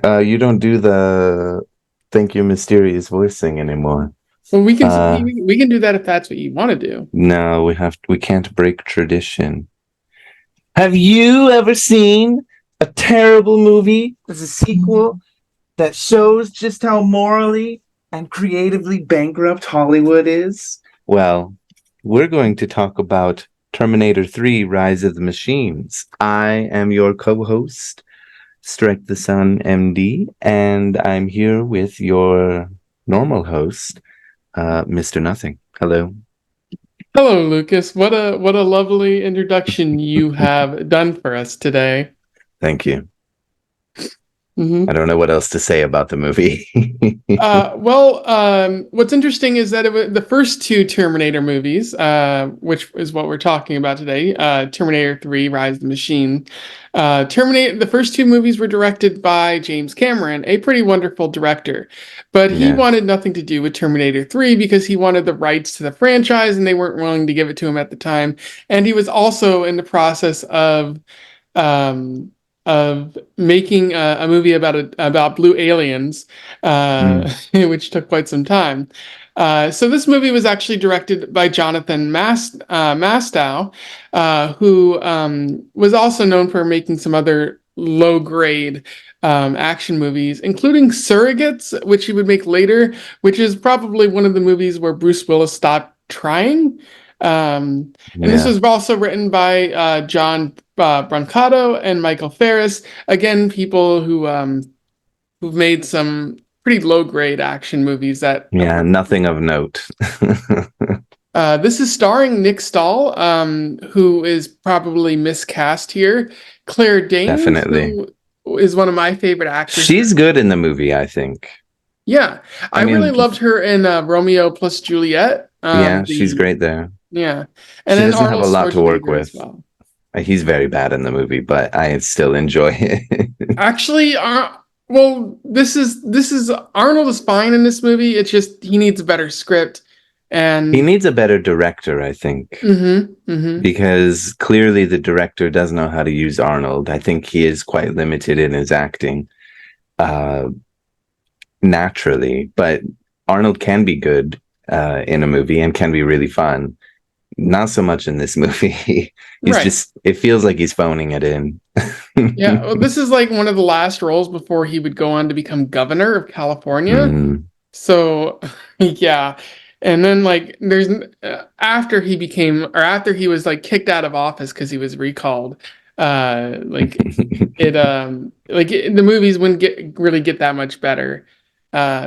You don't do the thank you mysterious voicing anymore. Well, Uh, we can do that if that's what you want to do. no, we can't break tradition. Have you ever seen a terrible movie as a sequel that shows just how morally and creatively bankrupt Hollywood is? Well, we're going to talk about Terminator 3 Rise of the Machines. I am your co host, Strike the Sun MD, and I'm here with your normal host, Mr. Nothing. Hello. Hello, Lucas. What a lovely introduction you have done for us today. Thank you. I Hmm. don't know what else to say about the movie. What's interesting is that the first two Terminator movies, which is what we're talking about today, Terminator 3, Rise of the Machine, the first two movies were directed by James Cameron, a pretty wonderful director. But he Yes. wanted nothing to do with Terminator 3 because he wanted the rights to the franchise and they weren't willing to give it to him at the time. And he was also in the process um, of making a movie about blue aliens, Mm. which took quite some time. So this movie was actually directed by Jonathan Mastow, who was also known for making some other low-grade action movies, including Surrogates, which he would make later, which is probably one of the movies where Bruce Willis stopped trying. And this Yeah. was also written by John Brancato and Michael Ferris. Again, people who've made some pretty low grade action movies that Yeah. were. Nothing of note. This is starring Nick Stahl, who is probably miscast here. Claire Danes, Definitely. who is one of my favorite actresses. She's good in the movie, I think. Yeah, I I really mean, loved her in Romeo plus Juliet. yeah, she's great there. Yeah, and She then doesn't have Arnold a lot to work Schwarzenegger as with. well. He's very bad in the movie, but I still enjoy it. Actually, this is Arnold is fine in this movie. It's just he needs a better script, He and needs a better director, I think, mm-hmm. because clearly the director doesn't know how to use Arnold. I think he is quite limited in his acting, uh, naturally, but Arnold can be good in a movie and can be really fun. Not so much in this movie. He's Right. just, it feels like he's phoning it in. Yeah, well, this is like one of the last roles before he would go on to become governor of California. Mm. So, yeah. And then like there's after he became or after he was like kicked out of office because he was recalled, like the movies wouldn't get that much better.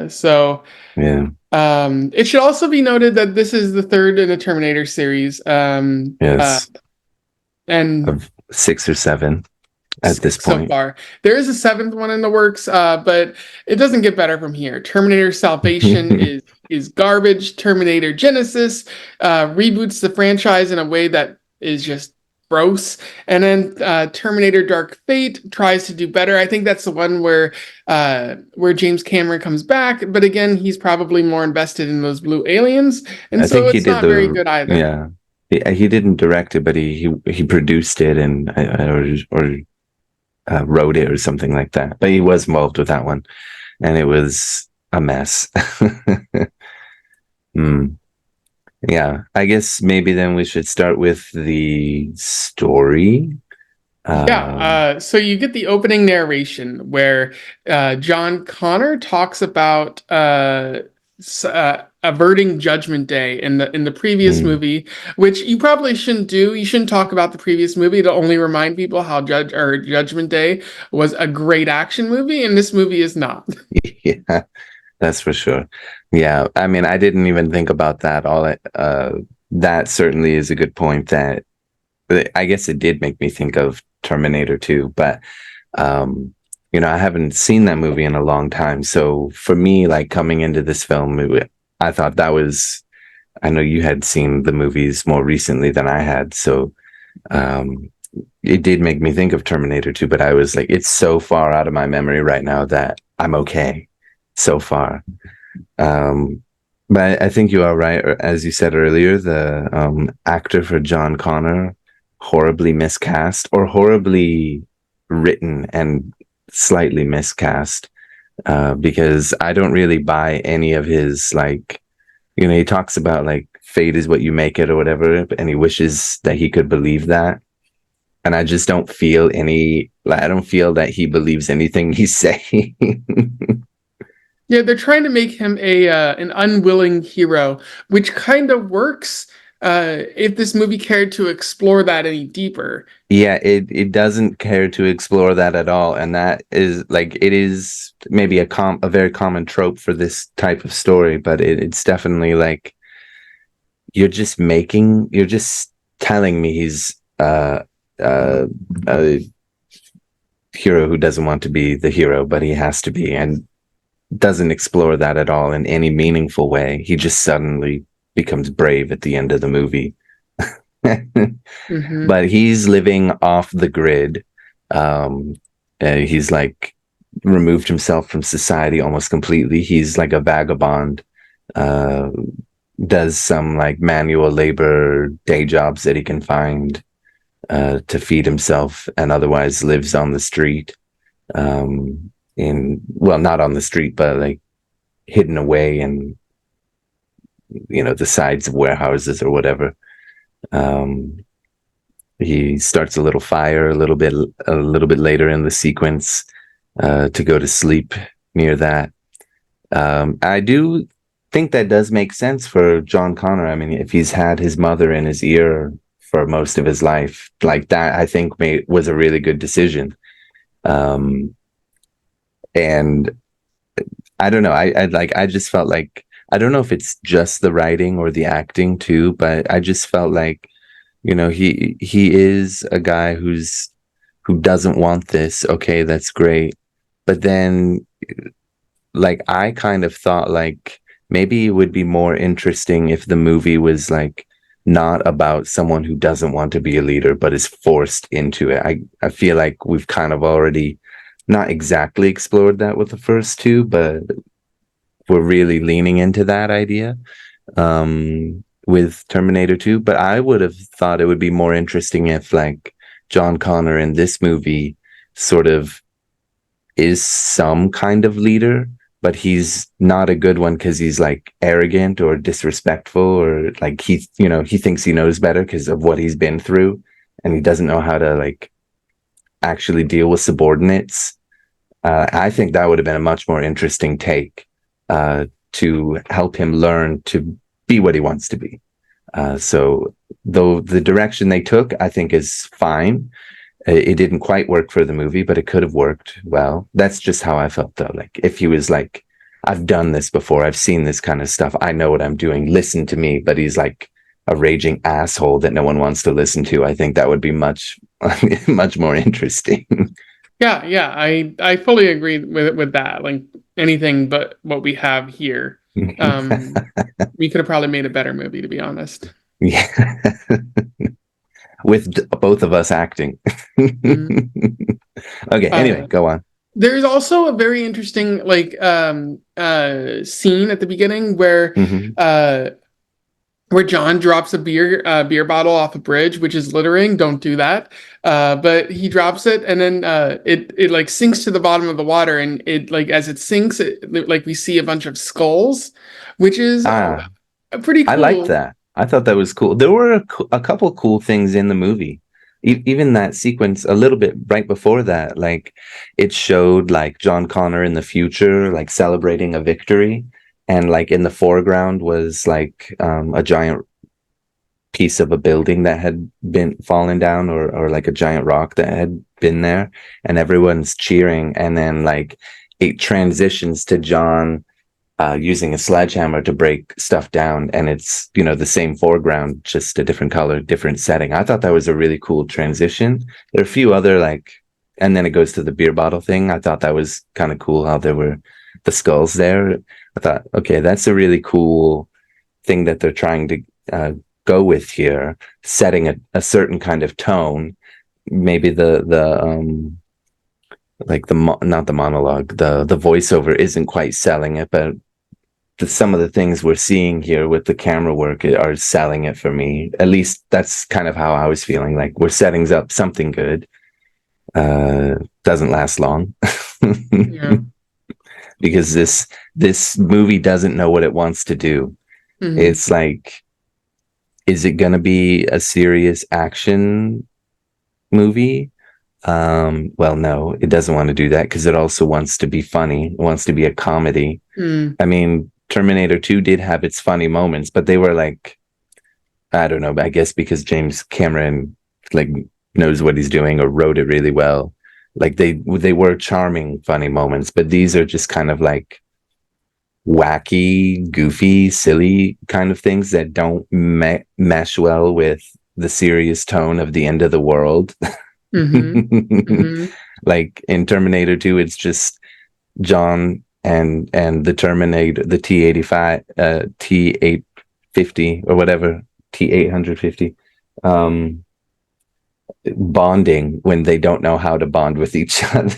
So Yeah. it should also be noted that this is the third in the Terminator series. Yes. And Of six or seven at this six so point. far. There is a seventh one in the works, but it doesn't get better from here. Terminator Salvation is garbage. Terminator Genesis reboots the franchise in a way that is just gross. And then Terminator Dark Fate tries to do better. I think that's the one where James Cameron comes back, but again, he's probably more invested in those blue aliens, and I so think he it's did not very the good either. yeah. He didn't direct it, but he produced it and or wrote it or something like that. But he was involved with that one, and it was a mess. Hmm. Yeah, I guess maybe then we should start with the story. Yeah, Um, so you get the opening narration where John Connor talks about averting Judgment Day in the previous hmm. movie, which you probably shouldn't do. You shouldn't talk about the previous movie to only remind people how Judgment Day was a great action movie, and this movie is not. Yeah, that's for sure. Yeah, I mean, I didn't even think about that. That certainly is a good point. That I guess it did make me think of Terminator 2, but um, I haven't seen that movie in a long time. So for me, like coming into this film, I thought that was. I know you had seen the movies more recently than I had, so um, it did make me think of Terminator 2. But I was like, it's so far out of my memory right now that I'm okay so far. Um, but I think you are right. As you said earlier, the actor for John Connor horribly miscast or horribly written and slightly miscast, because I don't really buy any of his, like, he talks about like fate is what you make it or whatever, and he wishes that he could believe that. And I just don't feel any, like, I don't feel that he believes anything he's saying. Yeah, they're trying to make him a an unwilling hero, which kind of works if this movie cared to explore that any deeper. Yeah, it doesn't care to explore that at all, and that is like, it is maybe a very common trope for this type of story, but it's definitely like, you're just telling me he's a hero who doesn't want to be the hero, but he has to be, and doesn't explore that at all in any meaningful way. He just suddenly becomes brave at the end of the movie. Hmm. But he's living off the grid. Um, he's like removed himself from society almost completely. He's like a vagabond. Uh, does some like manual labor day jobs that he can find to feed himself, and otherwise lives on the street. In Well, not on the street, but like hidden away in the sides of warehouses or whatever. Um, he starts a little fire a little bit later in the sequence to go to sleep near that. I do think that does make sense for John Connor. I mean, if he's had his mother in his ear for most of his life, like that, I think was a really good decision. Um, and I don't know. I just felt like, I don't know if it's just the writing or the acting too, but I just felt like, he is a guy who doesn't want this. Okay, that's great. But then, like, I kind of thought like maybe it would be more interesting if the movie was like not about someone who doesn't want to be a leader but is forced into it. I feel like we've kind of already not exactly explored that with the first two, but we're really leaning into that idea with Terminator 2. But I would have thought it would be more interesting if like John Connor in this movie sort of is some kind of leader, but he's not a good one because he's like arrogant or disrespectful, or like he thinks he knows better because of what he's been through, and he doesn't know how to like actually deal with subordinates. I think that would have been a much more interesting take to help him learn to be what he wants to be. So, though the direction they took, I think, is fine. It didn't quite work for the movie, but it could have worked well. That's just how I felt, though. Like, if he was like, I've done this before, I've seen this kind of stuff, I know what I'm doing, listen to me, but he's like a raging asshole that no one wants to listen to, I think that would be much, much more interesting. Yeah, yeah, I fully agree with that. Like anything but what we have here. Um, we could have probably made a better movie, to be honest. Yeah. With both of us acting. Mm. Okay, anyway, Uh, go on. there's also a very interesting scene at the beginning Hmm. where John drops a beer bottle off a bridge, which is littering. Don't do that. But he drops it, and then it like sinks to the bottom of the water, and it like as it sinks, like we see a bunch of skulls, which is Ah, pretty I liked cool. that. I thought that was cool. There were a couple cool things in the movie. Even that sequence a little bit right before that, like it showed like John Connor in the future, like celebrating a victory. And like in the foreground was like a giant piece of a building that had been fallen down, or like a giant rock that had been there, and everyone's cheering. And then like it transitions to John using a sledgehammer to break stuff down, and it's the same foreground, just a different color, different setting. I thought that was a really cool transition. There are a few other like, and then it goes to the beer bottle thing. I thought that was kind of cool how there were the skulls there. I thought, okay, that's a really cool thing that they're trying to go with here, setting a certain kind of tone. Maybe the like not the monologue, the voiceover isn't quite selling it, but some of the things we're seeing here with the camera work are selling it for me. At least that's kind of how I was feeling. Like we're setting up something good. doesn't last long. Yeah. Because this movie doesn't know what it wants to do. Hmm. It's like, is it going to be a serious action movie? Well, no, it doesn't want to do that because it also wants to be funny. It wants to be a comedy. Mm. I mean, Terminator 2 did have its funny moments, but they were like, I don't know, I guess because James Cameron like knows what he's doing or wrote it really well. Like they were charming, funny moments, but these are just kind of like wacky, goofy, silly kind of things that don't mesh well with the serious tone of the end of the world. Hmm. Hmm. Like in Terminator 2, it's just John and the Terminator, the T-85, T-850 or whatever, T-850, um, bonding when they don't know how to bond with each other.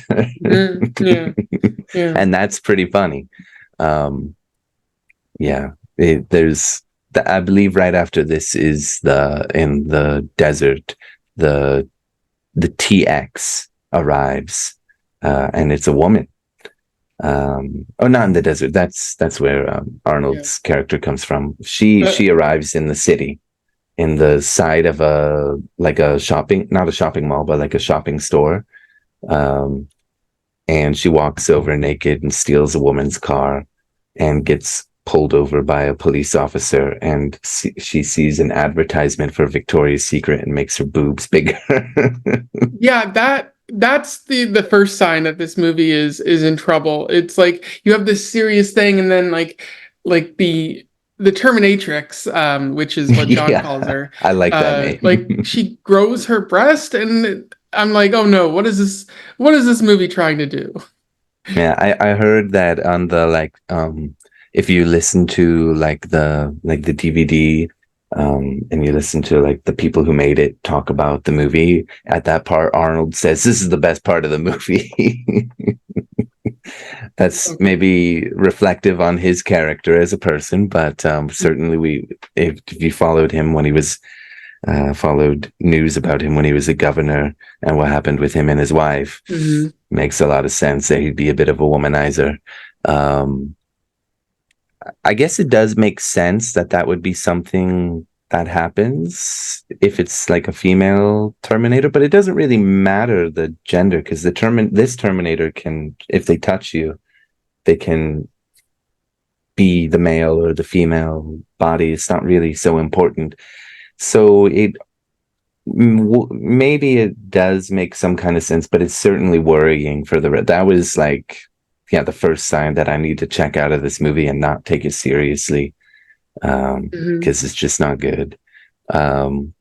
Mm. Yeah. Yeah. And that's pretty funny. Um, yeah, there's I believe right after this is the in the desert, the the TX arrives, and it's a woman. Oh, not in the desert. That's where Yeah. Arnold's character comes from. She arrives in the city, in the side of a like a shopping, not a shopping mall, but like a shopping store. Um, and she walks over naked and steals a woman's car and gets pulled over by a police officer, and she sees an advertisement for Victoria's Secret and makes her boobs bigger. Yeah, that's the first sign that this movie is in trouble. It's like you have this serious thing, and then like the Terminatrix, which is what John Yeah, calls her, I like that like name. she grows her breast, and I'm like, oh no, what is this? What is this movie trying to do? Yeah, I heard that on the like if you listen to like the DVD and you listen to like the people who made it talk about the movie, at that part Arnold says this is the best part of the movie. That's Okay. maybe reflective on his character as a person, but certainly we if you followed him when he was followed news about him when he was a governor and what happened with him and his wife, Hmm. makes a lot of sense that he'd be a bit of a womanizer. Um, I guess it does make sense that that would be something that happens if it's like a female Terminator, but it doesn't really matter the gender because this Terminator can, if they touch you, they can be the male or the female body. It's not really so important. So maybe it does make some kind of sense, but it's certainly worrying for that was like, yeah, the first sign that I need to check out of this movie and not take it seriously, Hmm. because it's just not good. Um,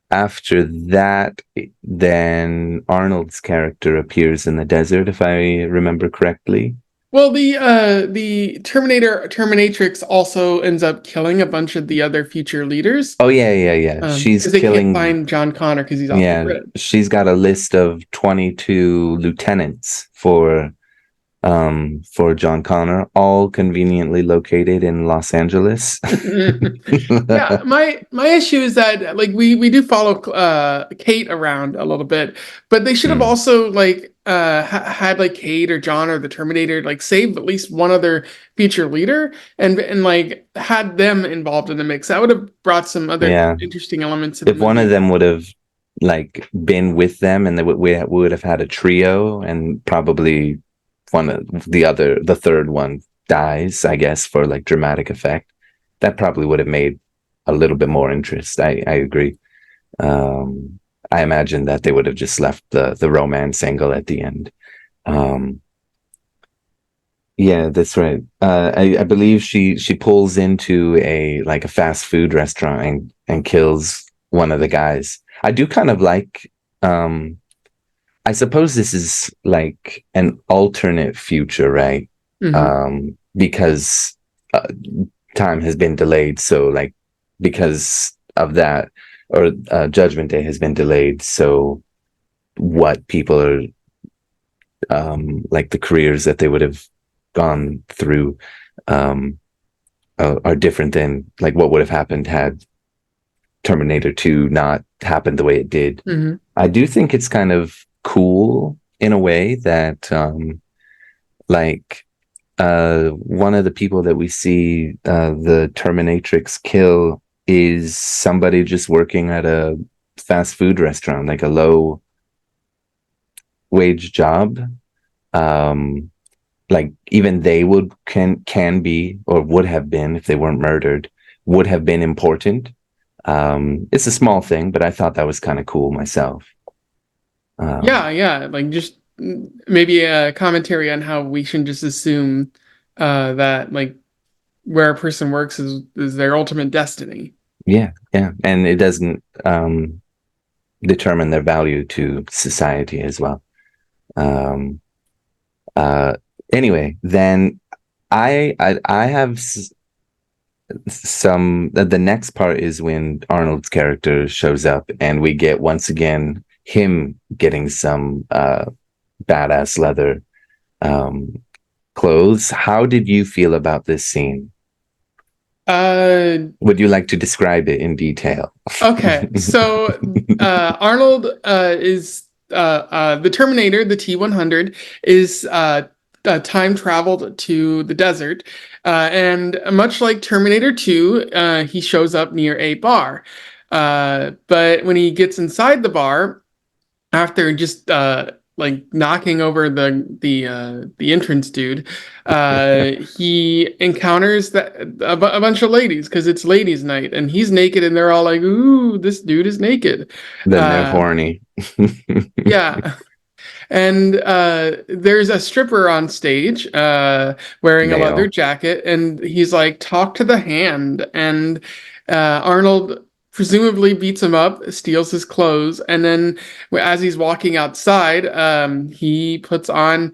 After that, then Arnold's character appears in the desert, if I remember correctly. Well, the Terminatrix also ends up killing a bunch of the other future leaders, Oh yeah. She's because they can't killing. find John Connor because he's off the Yeah, grid. she's got a list of 22 lieutenants for John Connor, all conveniently located in Los Angeles. Yeah, my issue is that like we do follow Kate around a little bit, but they should have Hmm. also like had like Kate or John or the Terminator like save at least one other future leader and like had them involved in the mix. That would have brought some other Yeah, interesting elements to the if one of movie. them would have like been with them, and we would have had a trio, and probably one of the third one dies, I guess, for like dramatic effect. That probably would have made a little bit more interest. I agree. Um, I imagine that they would have just left the romance angle at the end. Um, yeah, that's right. I believe she pulls into a like a fast food restaurant and kills one of the guys. I do kind of like. Um, I suppose this is like an alternate future, right? Hmm. Because time has been delayed, so like because of that, or Judgment Day has been delayed, so what people are like the careers that they would have gone through um, are different than like what would have happened had Terminator 2 not happened the way it did. Hmm. I do think it's kind of cool in a way that like one of the people that we see the Terminatrix kill is somebody just working at a fast food restaurant, like a low wage job. Um, like even they would can be or would have been if they weren't murdered, would have been important. It's a small thing, but I thought that was kind of cool myself. Yeah, yeah, like just maybe a commentary on how we shouldn't just assume that like where a person works is their ultimate destiny. Yeah, yeah, and it doesn't determine their value to society as well. Um, uh, anyway, then I have some. The next part is when Arnold's character shows up, and we get once again him getting some badass leather um, clothes. How did you feel about this scene? Uh, Would you like to describe it in detail? okay, so Arnold is the Terminator, the T-100, is time traveled to the desert, and much like Terminator 2, he shows up near a bar. But when he gets inside the bar, after just like knocking over the entrance dude, he encounters a bunch of ladies because it's ladies' night, and he's naked, and they're all like, "Ooh, this dude is naked." Then they're Uh, horny. yeah, and there's a stripper on stage wearing a leather Male. jacket, and he's like, "Talk to the hand." And Arnold presumably beats him up, steals his clothes, and then as he's walking outside, he puts on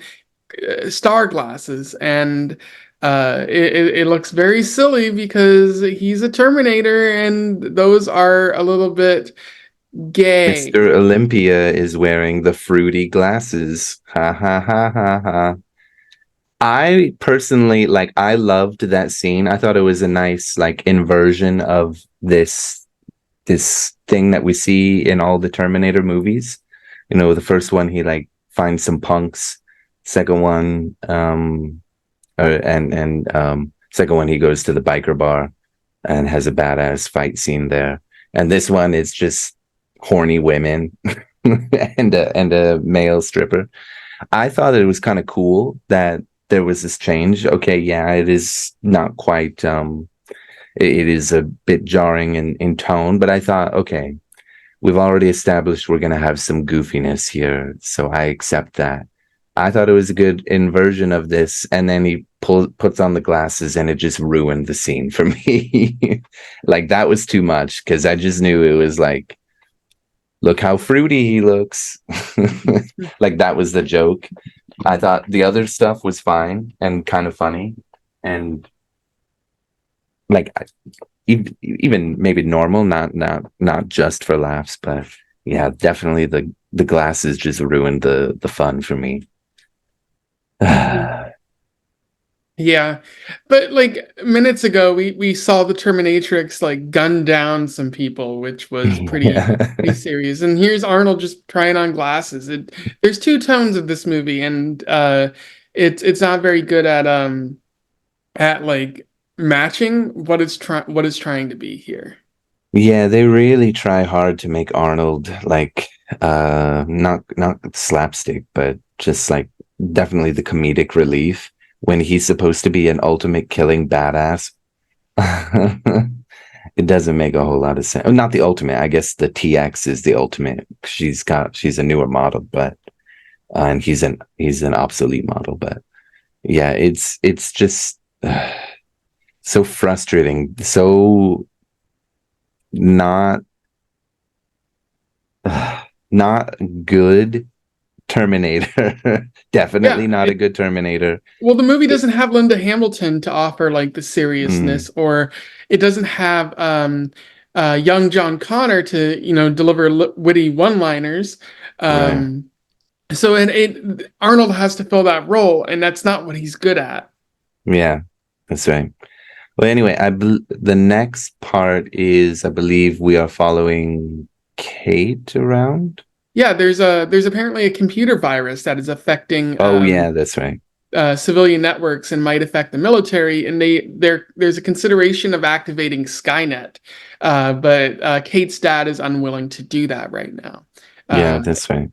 star glasses, and it looks very silly because he's a Terminator, and those are a little bit gay. Mr. Olympia is wearing the fruity glasses. Ha ha ha ha ha. I personally like I loved that scene. I thought it was a nice like inversion of this thing that we see in all the Terminator movies. You know, the first one he like finds some punks. Second one, second one he goes to the biker bar and has a badass fight scene there. And this one is just horny women and a male stripper. I thought it was kind of cool that there was this change. Okay, yeah, it is not quite it is a bit jarring in tone, but I thought, okay, we've already established we're gonna have some goofiness here, so I accept that. I thought it was a good inversion of this, and then he puts on the glasses, and it just ruined the scene for me. Like that was too much because I just knew it was like, look how fruity he looks. Like that was the joke. I thought the other stuff was fine and kind of funny, and like even maybe normal, not just for laughs, but yeah, definitely the glasses just ruined the fun for me. Yeah, but like minutes ago, we saw the Terminatrix like gun down some people, which was pretty Yeah. serious. And here's Arnold just trying on glasses. There's two tones of this movie, and it's not very good at like matching what it's trying to be here. Yeah, they really try hard to make Arnold like not slapstick, but just like definitely the comedic relief when he's supposed to be an ultimate killing badass. It doesn't make a whole lot of sense. Not the ultimate, I guess the TX is the ultimate. She's a newer model, but and he's an obsolete model, but yeah, it's just so frustrating, so not not good Terminator. Definitely Yeah, not a good Terminator. well, the movie doesn't have Linda Hamilton to offer like the Mm, seriousness, or it doesn't have young John Connor to deliver witty one-liners. right. Um, so it Arnold has to fill that role, and that's not what he's good at. Yeah, that's right. Well, anyway, the next part is I believe we are following Kate around. Yeah, there's apparently a computer virus that is affecting Oh yeah, that's right. civilian networks and might affect the military, and there's a consideration of activating Skynet, but Kate's dad is unwilling to do that right now. Yeah, Uh, that's right.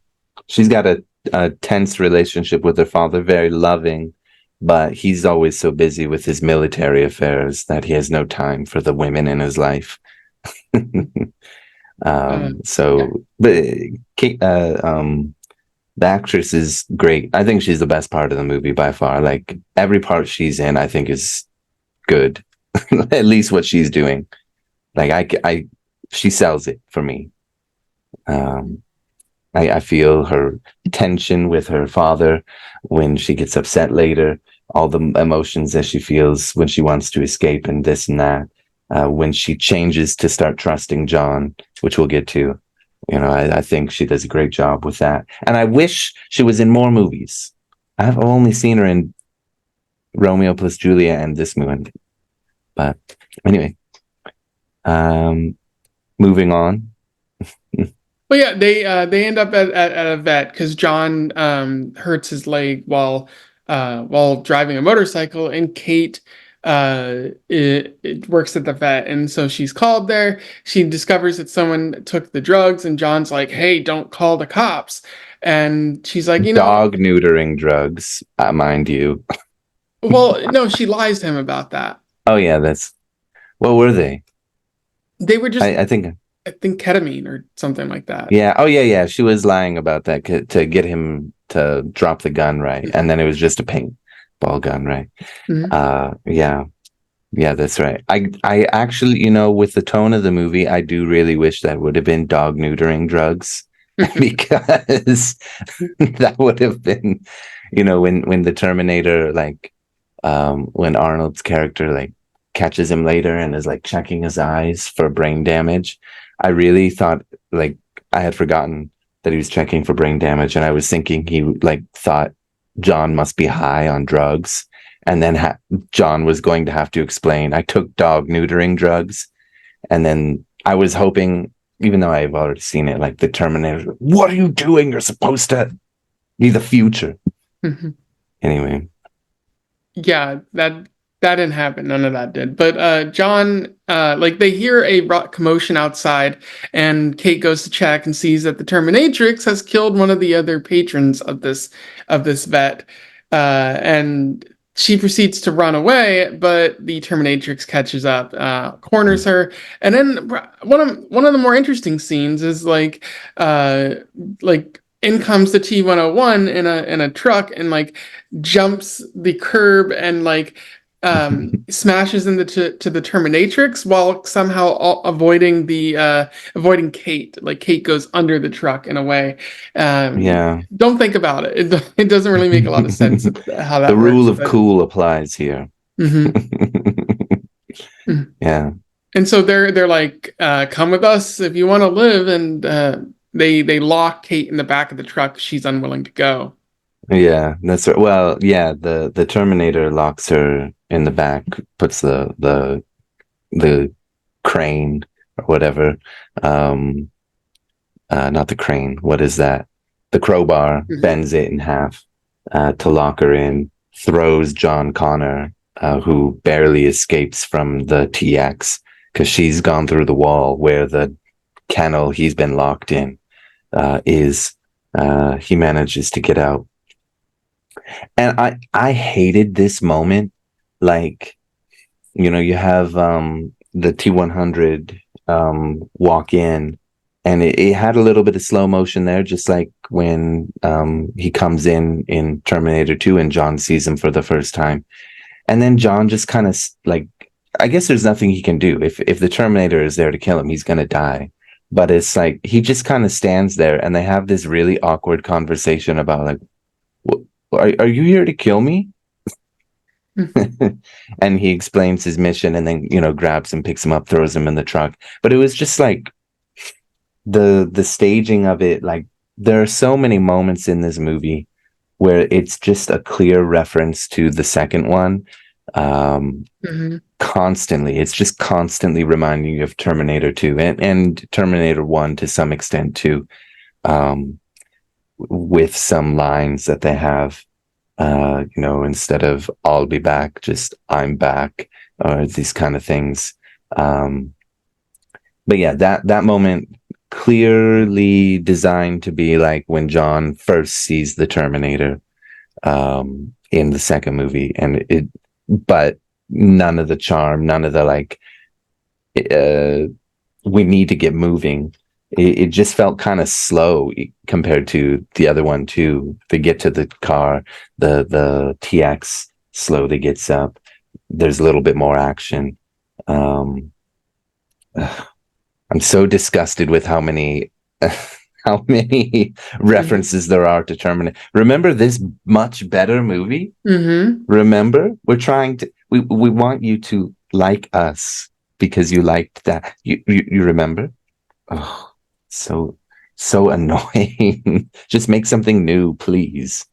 She's got a tense relationship with her father, very loving, but he's always so busy with his military affairs that he has no time for the women in his life. uh, yeah. So, but Kate, the actress is great. I think she's the best part of the movie by far. Like every part she's in, I think is good. At least what she's doing. Like she sells it for me. Um, I feel her tension with her father when she gets upset later, all the emotions that she feels when she wants to escape and this and that. When she changes to start trusting John, which we'll get to. I think she does a great job with that. And I wish she was in more movies. I've only seen her in Romeo plus Juliet and this movie. But anyway, um, moving on. Well, yeah, they end up at a vet because John hurts his leg while driving a motorcycle, and Kate it works at the vet, and so she's called there. She discovers that someone took the drugs, and John's like, "Hey, don't call the cops." And she's like, Dog neutering drugs, mind you. well, no, she lies to him about that. Oh yeah, what were they? They were just, I think I think, ketamine or something like that. yeah. Oh yeah, yeah. She was lying about that to get him to drop the gun, right? And then it was just a paintball gun, right? Mhm. Yeah, yeah, that's right. I actually, with the tone of the movie, I do really wish that would have been dog neutering drugs because that would have been, when the Terminator, like, when Arnold's character like catches him later and is like checking his eyes for brain damage. I really thought like I had forgotten that he was checking for brain damage, and I was thinking he like thought John must be high on drugs, and then John was going to have to explain I took dog neutering drugs, and then I was hoping, even though I've already seen it, like the Terminator, what are you doing? You're supposed to be the future. Mhm. Anyway. Yeah, that didn't happen. None of that did. But John, like they hear a commotion outside, and Kate goes to check and sees that the Terminatrix has killed one of the other patrons of this vet, and she proceeds to run away. But the Terminatrix catches up, corners her, and then one of the more interesting scenes is like in comes the T-101 in a truck and like jumps the curb and like smashes into to the Terminatrix while somehow avoiding Kate. Like Kate goes under the truck in a way. Yeah. Don't think about it. It doesn't really make a lot of sense how The that rule works. of But cool applies here. mhm. Yeah. And so they're like, come with us if you want to live, and they lock Kate in the back of the truck. She's unwilling to go. Yeah, that's right. Well, yeah, the Terminator locks her in the back, puts the crane or whatever. Um Not the crane. What is that? The crowbar, Mhm. bends it in half to lock her in, throws John Connor, who barely escapes from the TX because she's gone through the wall where the kennel he's been locked in is. He manages to get out. And I hated this moment. Like, you have the T100 walk in, and it had a little bit of slow motion there, just like when he comes in Terminator 2 and John sees him for the first time. And then John just kind of like, I guess there's nothing he can do. If the Terminator is there to kill him, he's going to die. But it's like he just kind of stands there and they have this really awkward conversation about like, are you here to kill me? And he explains his mission and then, grabs him, picks him up, throws him in the truck. But it was just like the staging of it. Like there are so many moments in this movie where it's just a clear reference to the second one. Mhm. Constantly. It's just constantly reminding you of Terminator 2 and Terminator 1 to some extent too. um, with some lines that they have, instead of "I'll be back," just "I'm back," or these kind of things. Um, but yeah, that moment clearly designed to be like when John first sees the Terminator in the second movie, but none of the charm, none of the like. Uh, we need to get moving. It just felt kind of slow compared to the other one too. They get to the car, the TX slowly gets up. There's a little bit more action. Um, I'm so disgusted with how many how many Mm-hmm. references there are to Terminator. Remember this much better movie? Mm-hmm. Remember, we want you to like us because you liked that. You remember? Oh, so so annoying. Just make something new, please.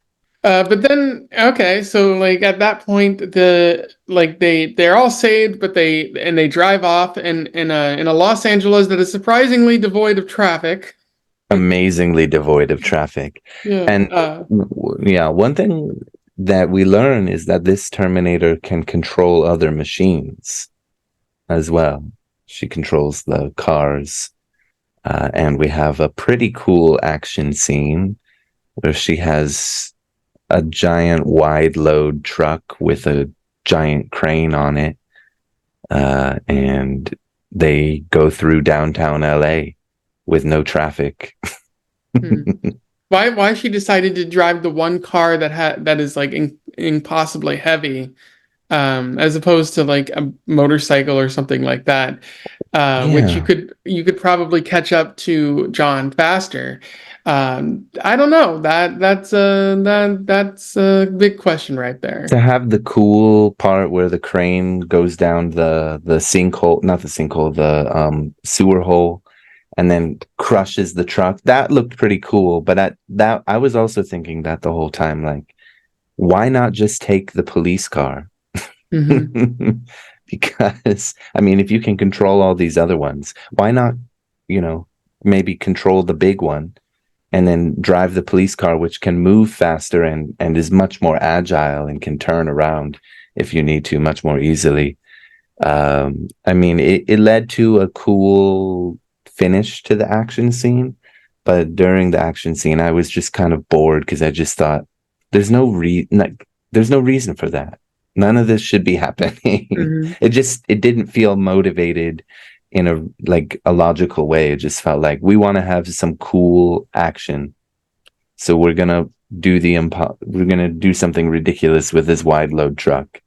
But then okay, so like at that point, they're all saved, but they drive off in a Los Angeles that is surprisingly devoid of traffic. Amazingly devoid of traffic. Yeah. And yeah, one thing that we learn is that this Terminator can control other machines as well. She controls the cars, and we have a pretty cool action scene where she has a giant wide load truck with a giant crane on it, and they go through downtown LA with no traffic. Hmm. Why she decided to drive the one car that is like impossibly heavy, as opposed to like a motorcycle or something like that, which Yeah. you could probably catch up to John faster. I don't know. That's a big question right To there. have the cool part where the crane goes down the sinkhole, not the sinkhole, the sewer hole, and then crushes the truck. That looked pretty cool. But that I was also thinking that the whole time, like, why not just take the police car? Hmm. Because I mean, if you can control all these other ones, why not, you know, maybe control the big one and then drive the police car, which can move faster and is much more agile and can turn around if you need to much more easily. I mean, it led to a cool finish to the action scene, but during the action scene, I was just kind of bored because I just thought there's no reason for that. None of this should be happening. Hmm. It didn't feel motivated in a logical way. It just felt like we want to have some cool action, so we're gonna do something ridiculous with this wide load truck.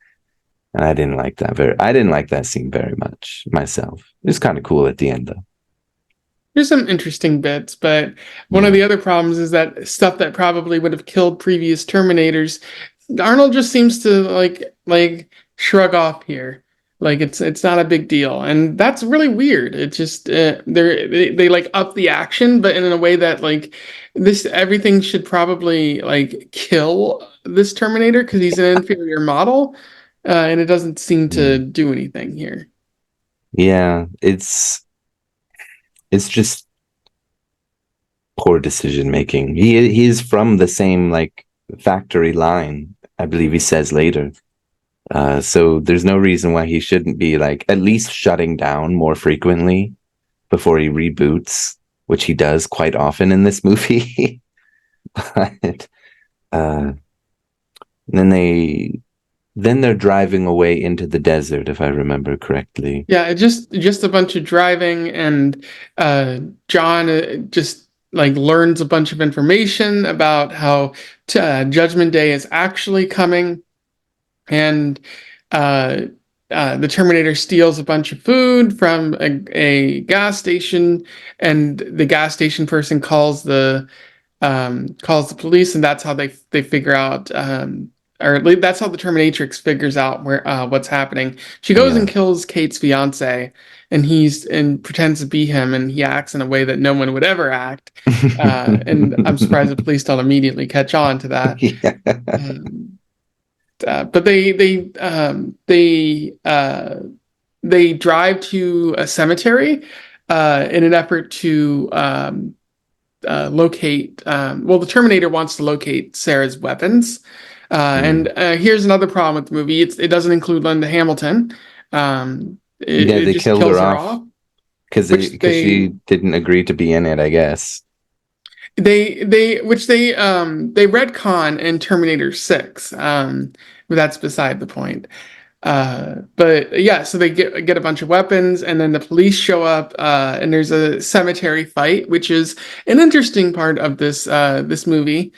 And I didn't like that scene very much myself. It was kind of cool at the end though. There's some interesting bits, but one of Yeah. the other problems is that stuff that probably would have killed previous Terminators, Arnold just seems to like shrug off here. Like it's not a big deal, and that's really weird. It just they like up the action, but in a way that like this everything should probably like kill this Terminator because he's an inferior model, and it doesn't seem to Mm. do anything here. Yeah, it's just poor decision making. He is from the same like factory line, I believe he says later. So there's no reason why he shouldn't be like at least shutting down more frequently before he reboots, which he does quite often in this movie. But uh, then they're driving away into the desert, if I remember correctly. Yeah, just a bunch of driving, and John just like learns a bunch of information about how Judgment Day is actually coming, and uh, the Terminator steals a bunch of food from a gas station, and the gas station person calls the police, and that's how they figure out, or at least that's how the Terminatrix figures out where what's happening. She goes and Yeah. kills Kate's fiance, and he's and pretends to be him, and he acts in a way that no one would ever act. And I'm surprised the police don't immediately catch on to that. Yeah. Um, but they drive to a cemetery in an effort to locate. Well, the Terminator wants to locate Sarah's weapons. And Mm. here's another problem with the movie: it doesn't include Linda Hamilton. Yeah, It they just killed her kills her off off, which because she didn't agree to be in it, I guess. they retcon in Terminator 6. But that's beside the point. But yeah, so they get a bunch of weapons, and then the police show up, and there's a cemetery fight, which is an interesting part of this movie.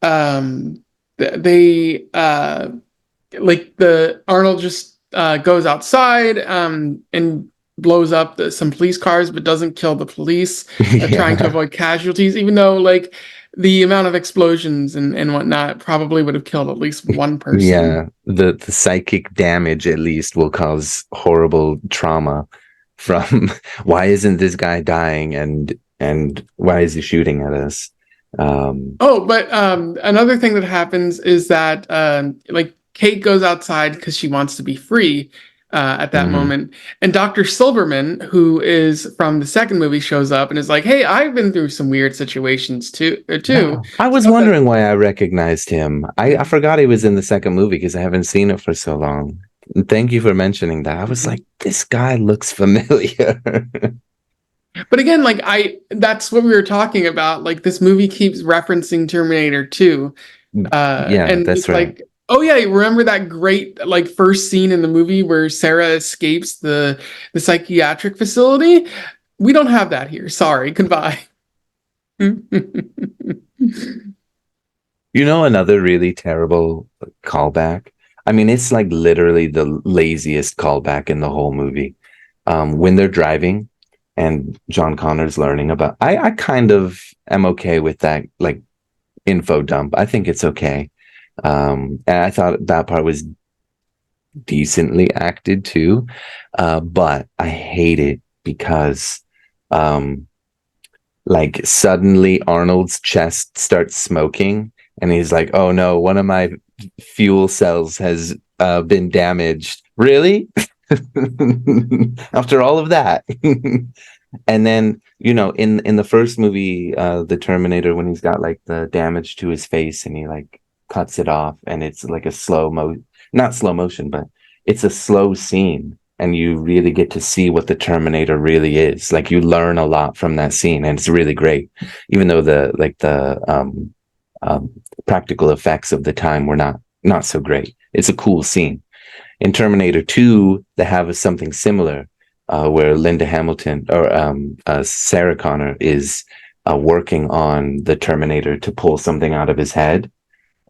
Um, they like the Arnold just goes outside and blows up some police cars, but doesn't kill the police, trying to Yeah. avoid casualties, even though like the amount of explosions and whatnot probably would have killed at least one person. Yeah, the psychic damage at least will cause horrible trauma from why isn't this guy dying and why is he shooting at us? Um, Oh, but another thing that happens is that like Kate goes outside because she wants to be free at that mhm. moment, and Dr. Silverman, who is from the second movie, shows up and is like, "Hey, I've been through some weird situations too." I was So that wondering why I recognized him. I forgot he was in the second movie because I haven't seen it for so long. Thank you for mentioning that. I was like, this guy looks familiar. But again, like that's what we were talking about. Like this movie keeps referencing Terminator 2. Yeah, And that's it's right. like, oh yeah, remember that great like first scene in the movie where Sarah escapes the psychiatric facility? We don't have that here. Sorry, goodbye. You know, another really terrible callback. I mean, it's like literally the laziest callback in the whole movie. When they're driving and John Connor's learning about, I kind of am okay with that, like info dump. I think it's okay. And I thought that part was decently acted too. But I hate it because, um, like suddenly Arnold's chest starts smoking and he's like, "Oh no, one of my fuel cells has been damaged." Really? After all of that. And then, in the first movie, the Terminator, when he's got like the damage to his face and he like cuts it off and it's like a not slow motion, but it's a slow scene and you really get to see what the Terminator really is. Like you learn a lot from that scene, and it's really great. Even though the um, practical effects of the time were not so great, it's a cool scene. In Terminator 2, they have something similar, where Linda Hamilton or Sarah Connor is working on the Terminator to pull something out of his head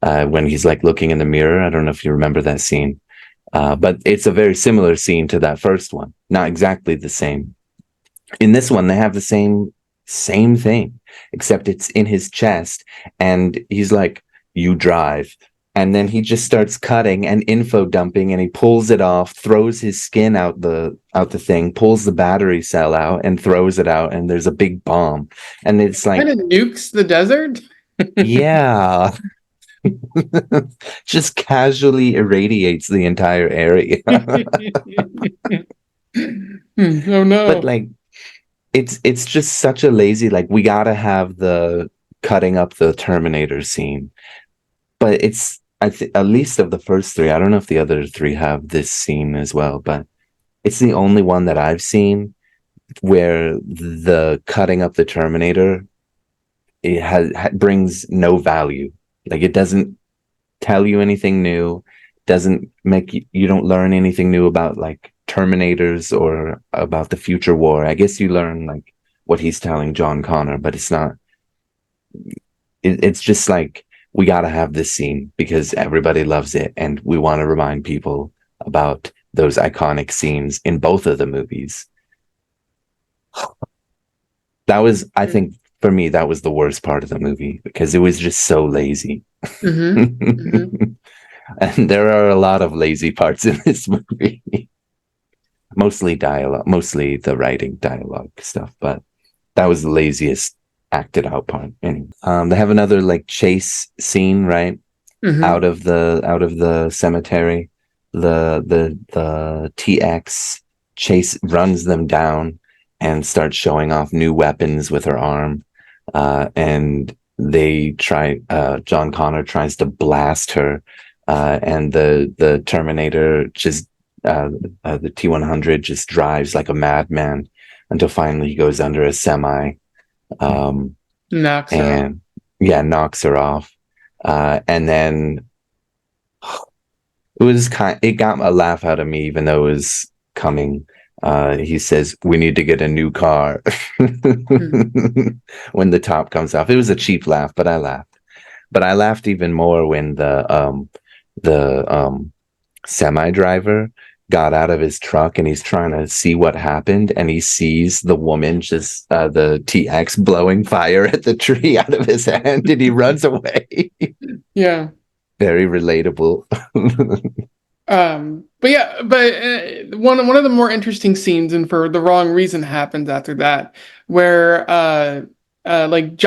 when he's like looking in the mirror. I don't know if you remember that scene. But it's a very similar scene to that first one. Not exactly the same. In this one, they have the same thing, except it's in his chest, and he's like, "You drive." And then he just starts cutting and info dumping, and he pulls it off, throws his skin out the thing, pulls the battery cell out, and throws it out, and there's a big bomb. And it's Kind like, of nukes the desert. yeah, just casually irradiates the entire area. Oh But no. like it's just such a lazy, like we gotta have the cutting up the Terminator scene. But it's I think at least of the first three. I don't know if the other three have this scene as well, but it's the only one that I've seen where the cutting up the Terminator brings no value. Like it doesn't tell you anything new, doesn't make you don't learn anything new about like Terminators or about the future war. I guess you learn like what he's telling John Connor, but it's just like we got to have this scene because everybody loves it and we want to remind people about those iconic scenes in both of the movies. That was, I think, for me, that was the worst part of the movie because it was just so lazy. Mm-hmm. Mm-hmm. And there are a lot of lazy parts in this movie. Mostly dialogue, mostly the writing dialogue stuff, but that was the laziest acted out part. Anyway, they have another like chase scene, right? Mm-hmm. Out of the cemetery. The TX chase runs them down and starts showing off new weapons with her arm. and John Connor tries to blast her, and the Terminator just the T-100 just drives like a madman until finally he goes under a semi, um, Knocks her off. and yeah, knocks her off. And then it got a laugh out of me, even though it was coming. He says, "We need to get a new car." Mhm. When the top comes off, it was a cheap laugh, but I laughed. But I laughed even more when the semi driver got out of his truck and he's trying to see what happened, and he sees the woman just the TX blowing fire at the tree out of his hand, and he runs away. Yeah. Very relatable. But yeah, but one of the more interesting scenes, and for the wrong reason, happens after that, where like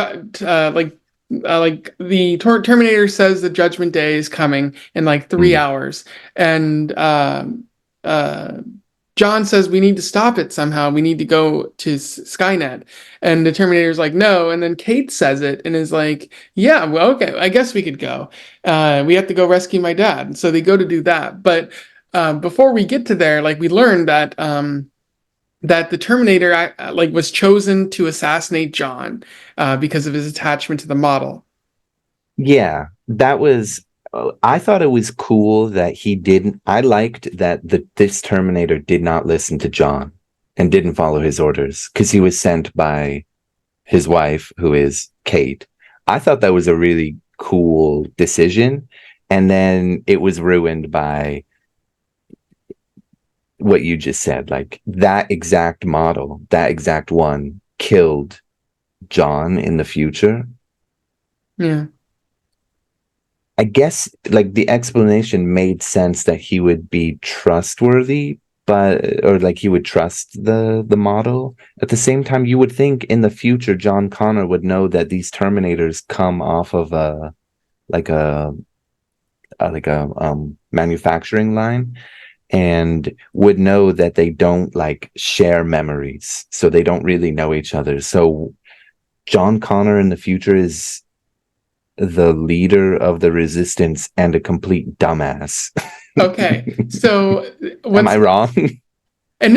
like the Terminator says the Judgment Day is coming in like 3 hours, and uh, John says we need to stop it somehow. We need to go to Skynet, and the Terminator's like no, and then Kate says it and is like, yeah, well, okay, I guess we could go. We have to go rescue my dad. So they go to do that. But before we get to there, like we learned that that the Terminator like was chosen to assassinate John because of his attachment to the model. Yeah, that was. I thought it was cool that he didn't. I liked that this Terminator did not listen to John and didn't follow his orders because he was sent by his wife, who is Kate. I thought that was a really cool decision, and then it was ruined by what you just said. Like that exact model, that exact one, killed John in the future. Yeah. I guess like the explanation made sense that he would be trustworthy, but or like he would trust the model. At the same time, you would think in the future John Connor would know that these Terminators come off of like a a manufacturing line, and would know that they don't like share memories, so they don't really know each other. So John Connor in the future is the leader of the resistance and a complete dumbass. Okay. So Am I once wrong? and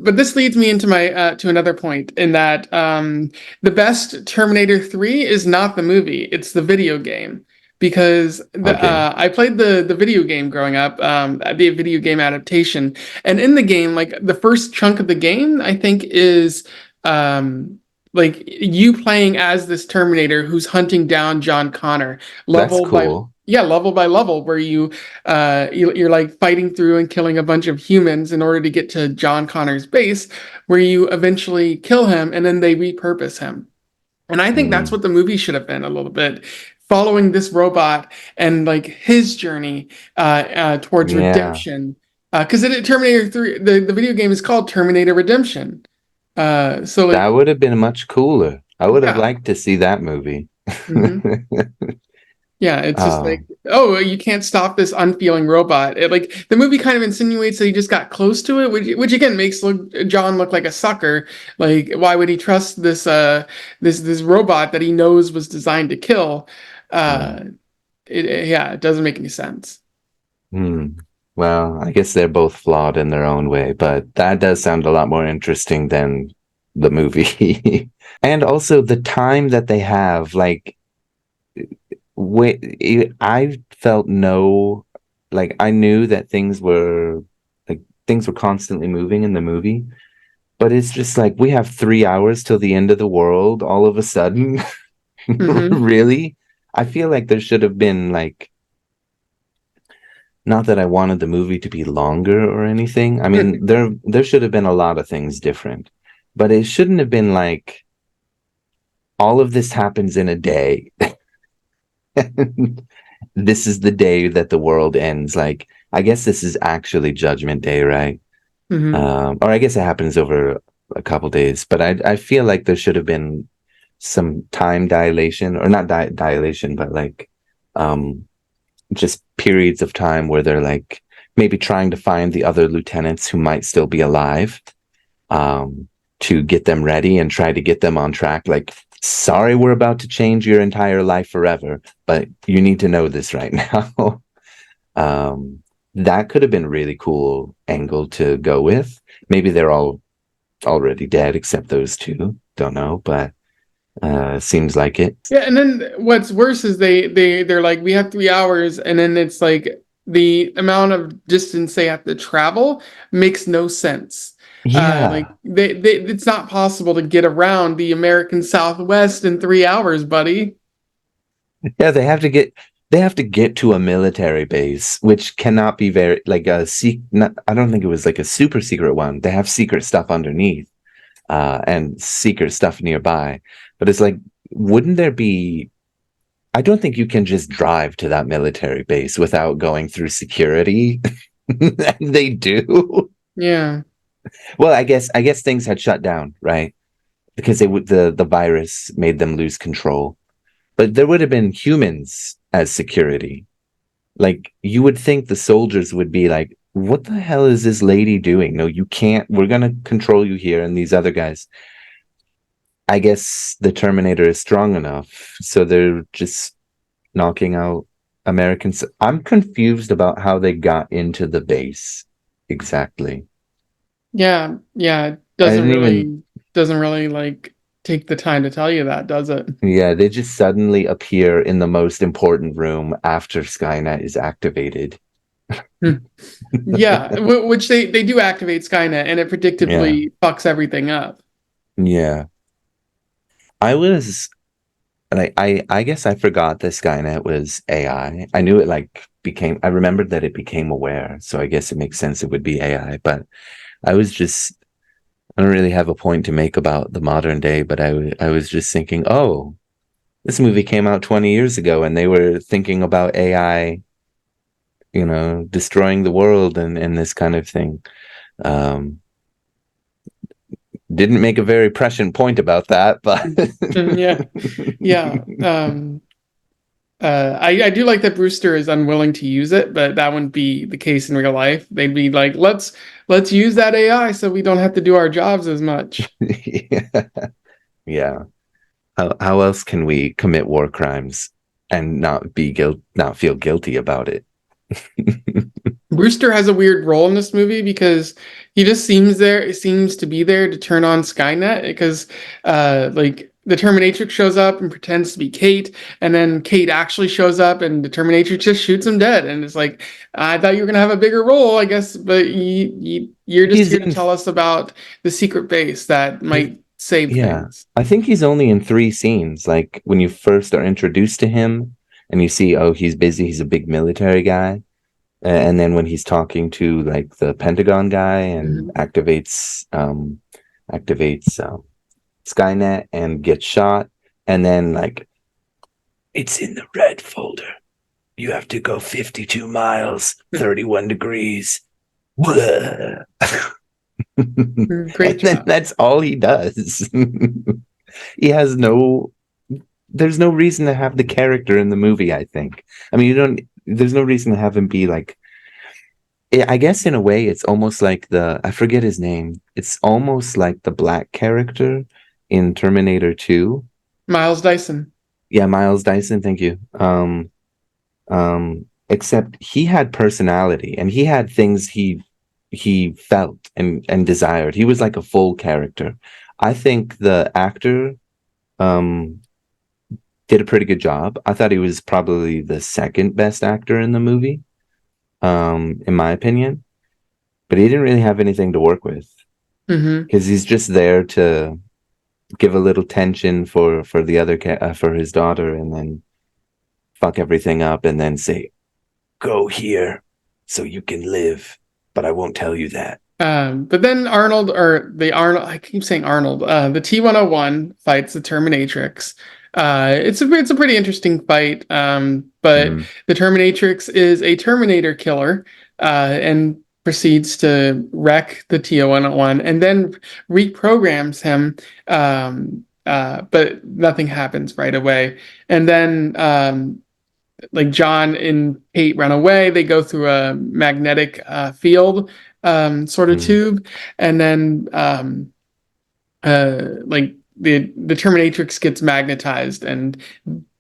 but this leads me into my to another point in that the best Terminator 3 is not the movie, it's the video game. Because Okay, I played the video game growing up, the video game adaptation, and in the game, like the first chunk of the game, I think is like you playing as this Terminator who's hunting down John Connor that's level by cool. yeah, level by level, where you're like fighting through and killing a bunch of humans in order to get to John Connor's base, where you eventually kill him and then they repurpose him. And I think that's Mm, what the movie should have been a little bit, following this robot and like his journey towards yeah, redemption. Because Terminator 3, the video game is called Terminator Redemption. So that like, would have been much cooler. I would have yeah. liked to see that movie. Mhm. Yeah, it's just like, Oh, oh, you can't stop this unfeeling robot. Like the movie kind of insinuates that he just got close to it, which again makes John look like a sucker. Like, why would he trust this robot that he knows was designed to kill? yeah. Uh, yeah, it doesn't make any sense. Hmm. Well, I guess they're both flawed in their own way, but that does sound a lot more interesting than the movie. And also the time that they have, like, I felt no, like, I knew that things were constantly moving in the movie, but it's just like we have 3 hours till the end of the world all of a sudden. Hmm. Really? I feel like there should have been like, not that I wanted the movie to be longer or anything. I mean, there should have been a lot of things different, but it shouldn't have been like all of this happens in a day. This is the day that the world ends. Like, I guess this is actually Judgment Day, right? Hmm. Or I guess it happens over a couple days, but I feel like there should have been some time dilation, or not dilation, but like um just periods of time where they're like maybe trying to find the other lieutenants who might still be alive, um to get them ready and try to get them on track, like sorry, we're about to change your entire life forever, but you need to know this right now. That could have been a really cool angle to go with. Maybe they're all already dead except those two. Don't know, but seems like it. Yeah, and then what's worse is they're like, we have 3 hours, and then it's like the amount of distance they have to travel makes no sense. Like Yeah. it's not possible to get around the American Southwest in 3 hours, buddy. Yeah, they have to get to a military base, which cannot be very like a I don't think it was like a super secret one. They have secret stuff underneath, and secret stuff nearby. But it's like, wouldn't there be? I don't think you can just drive to that military base without going through security. And they do. Yeah. Well, I guess things had shut down, right? Because they would the virus made them lose control. But there would have been humans as security. Like, you would think the soldiers would be like, what the hell is this lady doing? No, you can't. We're going to control you here. And these other guys, I guess the Terminator is strong enough. So they're just knocking out Americans. I'm confused about how they got into the base exactly. Yeah, yeah. It I didn't even, doesn't really like take the time to tell you that, does it? yeah, they just suddenly appear in the most important room after Skynet is activated. Hmm. Yeah, which they do activate Skynet, and it Yeah. predictably fucks everything up. Yeah. I was like, I guess I forgot that Skynet was AI. I knew it like became, I remembered that it became aware. So I guess it makes sense it would be AI. But I was just, I don't really have a point to make about the modern day, but I was just thinking, oh, this movie came out 20 years ago and they were thinking about AI, destroying the world and this kind of thing. Um, didn't make a very prescient point about that, but Yeah, yeah. I do like that Brewster is unwilling to use it, but that wouldn't be the case in real life. They'd be like, let's use that AI so we don't have to do our jobs as much. yeah. Yeah. How else can we commit war crimes and not feel guilty about it? Brewster has a weird role in this movie because he just seems to be there to turn on Skynet because like the Terminatrix shows up and pretends to be Kate, and then Kate actually shows up and the Terminatrix just shoots him dead. And it's like, I thought you were gonna have a bigger role, I guess, but you're just He's here to in tell us about the secret base that he, might save yeah. things. I think he's only in three scenes. Like when you first are introduced to him and you see, oh, he's busy, he's a big military guy. And then when he's talking to like the Pentagon guy and Mhm. activates Skynet and gets shot, and then like it's in the red folder. You have to go 52 miles, 31 degrees. And Great then job. that's all he does. He has there's no reason to have the character in the movie, I think. I mean, there's no reason to have him be like, I guess in a way, it's almost like I forget his name. It's almost like the black character in Terminator 2. Miles Dyson. Yeah, Miles Dyson, thank you. Except he had personality and he had things he felt and desired. He was like a full character. I think the actor um did a pretty good job. I thought he was probably the second best actor in the movie, in my opinion. But he didn't really have anything to work with Hmm. because he's just there to give a little tension for the for his daughter, and then fuck everything up, and then say, "Go here, so you can live." But I won't tell you that. But then I keep saying Arnold, the T-101 fights the Terminatrix. It's a pretty interesting fight. But Mm, the Terminatrix is a Terminator killer, and proceeds to wreck the T-101 and then reprograms him. But nothing happens right away. And then, like John and Kate run away. They go through a magnetic field sort of mm, tube, and then like the Terminatrix gets magnetized and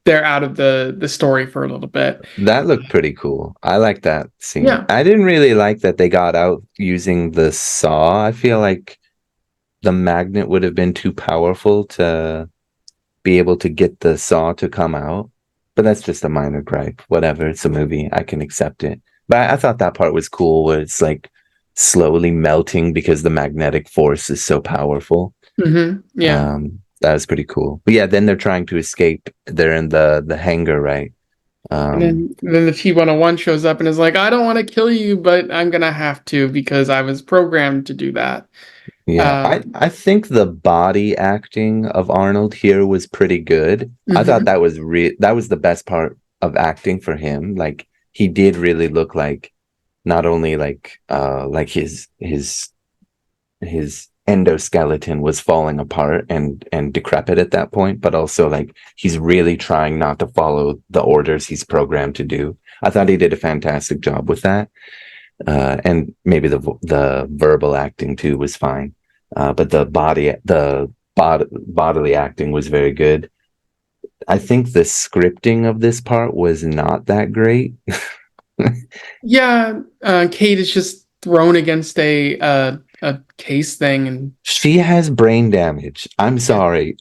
they're out of the story for a little bit. That looked pretty cool. I like that scene. Yeah. I didn't really like that they got out using the saw. I feel like the magnet would have been too powerful to be able to get the saw to come out. But that's just a minor gripe. Whatever, it's a movie. I can accept it. But I thought that part was cool where it's like slowly melting because the magnetic force is so powerful. Yeah. That was pretty cool. But yeah, then they're trying to escape. They're in the hangar, right? And Um, then the T-101 shows up and is like, I don't want to kill you, but I'm gonna have to because I was programmed to do that. yeah, I Um, I think the body acting of Arnold here was pretty good. I thought mhm. that was the best part of acting for him. Like he did really look like not only like his endoskeleton was falling apart and decrepit at that point, but also like he's really trying not to follow the orders he's programmed to do. I thought he did a fantastic job with that. And maybe the verbal acting too was fine, but bodily acting was very good. I think the scripting of this part was not that great. Yeah, Kate is just thrown against a case thing, and She has brain damage. I'm yeah, sorry.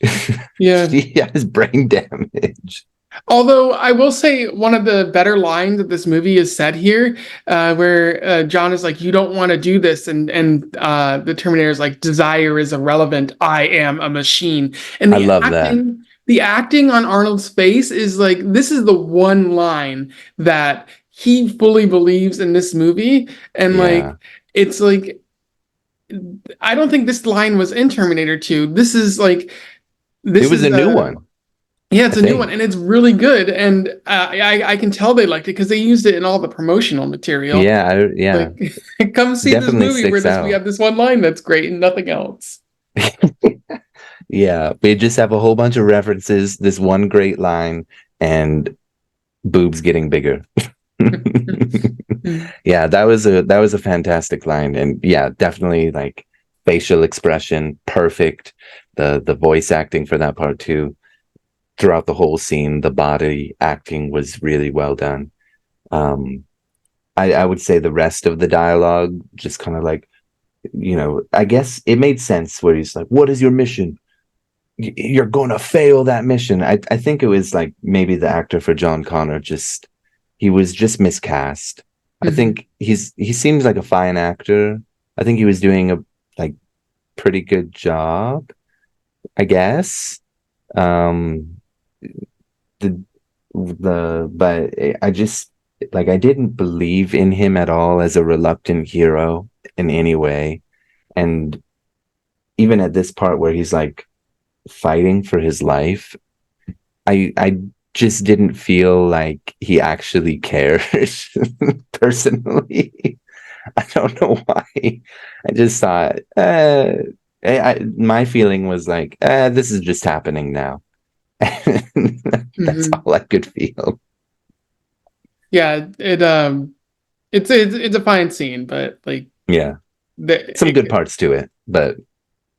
yeah. She has brain damage. Although I will say one of the better lines that this movie is said here, where John is like, "You don't want to do this," and the Terminator is like, "Desire is irrelevant. I am a machine." And I love that. the acting on Arnold's face is like, this is the one line that he fully believes in this movie, and like, Yeah. it's like, I don't think this line was in Terminator 2. This is like, It this was is a new one, yeah, I it's a new one, think. and it's really good. And I can tell they liked it because they used it in all the promotional material. Yeah. Like, come see this Definitely movie where sticks this we out. have this one line that's great and nothing else. Yeah. They just have a whole bunch of references, this one great line, and boobs getting bigger. Yeah, that was a fantastic line. And yeah, definitely like facial expression, perfect. The voice acting for that part too. Throughout the whole scene, the body acting was really well done. Um, I would say the rest of the dialogue just kind of like, I guess it made sense where he's like, "What is your mission? You're going to fail that mission." I think it was like maybe the actor for John Connor he was just miscast. I Mhm. think he seems like a fine actor. I think he was doing a like pretty good job, I guess. Um, the but I just like I didn't believe in him at all as a reluctant hero in any way. And even at this part where he's like fighting for his life, I just didn't feel like he actually cares personally. I don't know why. I just thought my feeling was like, this is just happening now. That's Mhm. all I could feel. Yeah, it's a fine scene, but like Yeah. the Some good it, parts to it, but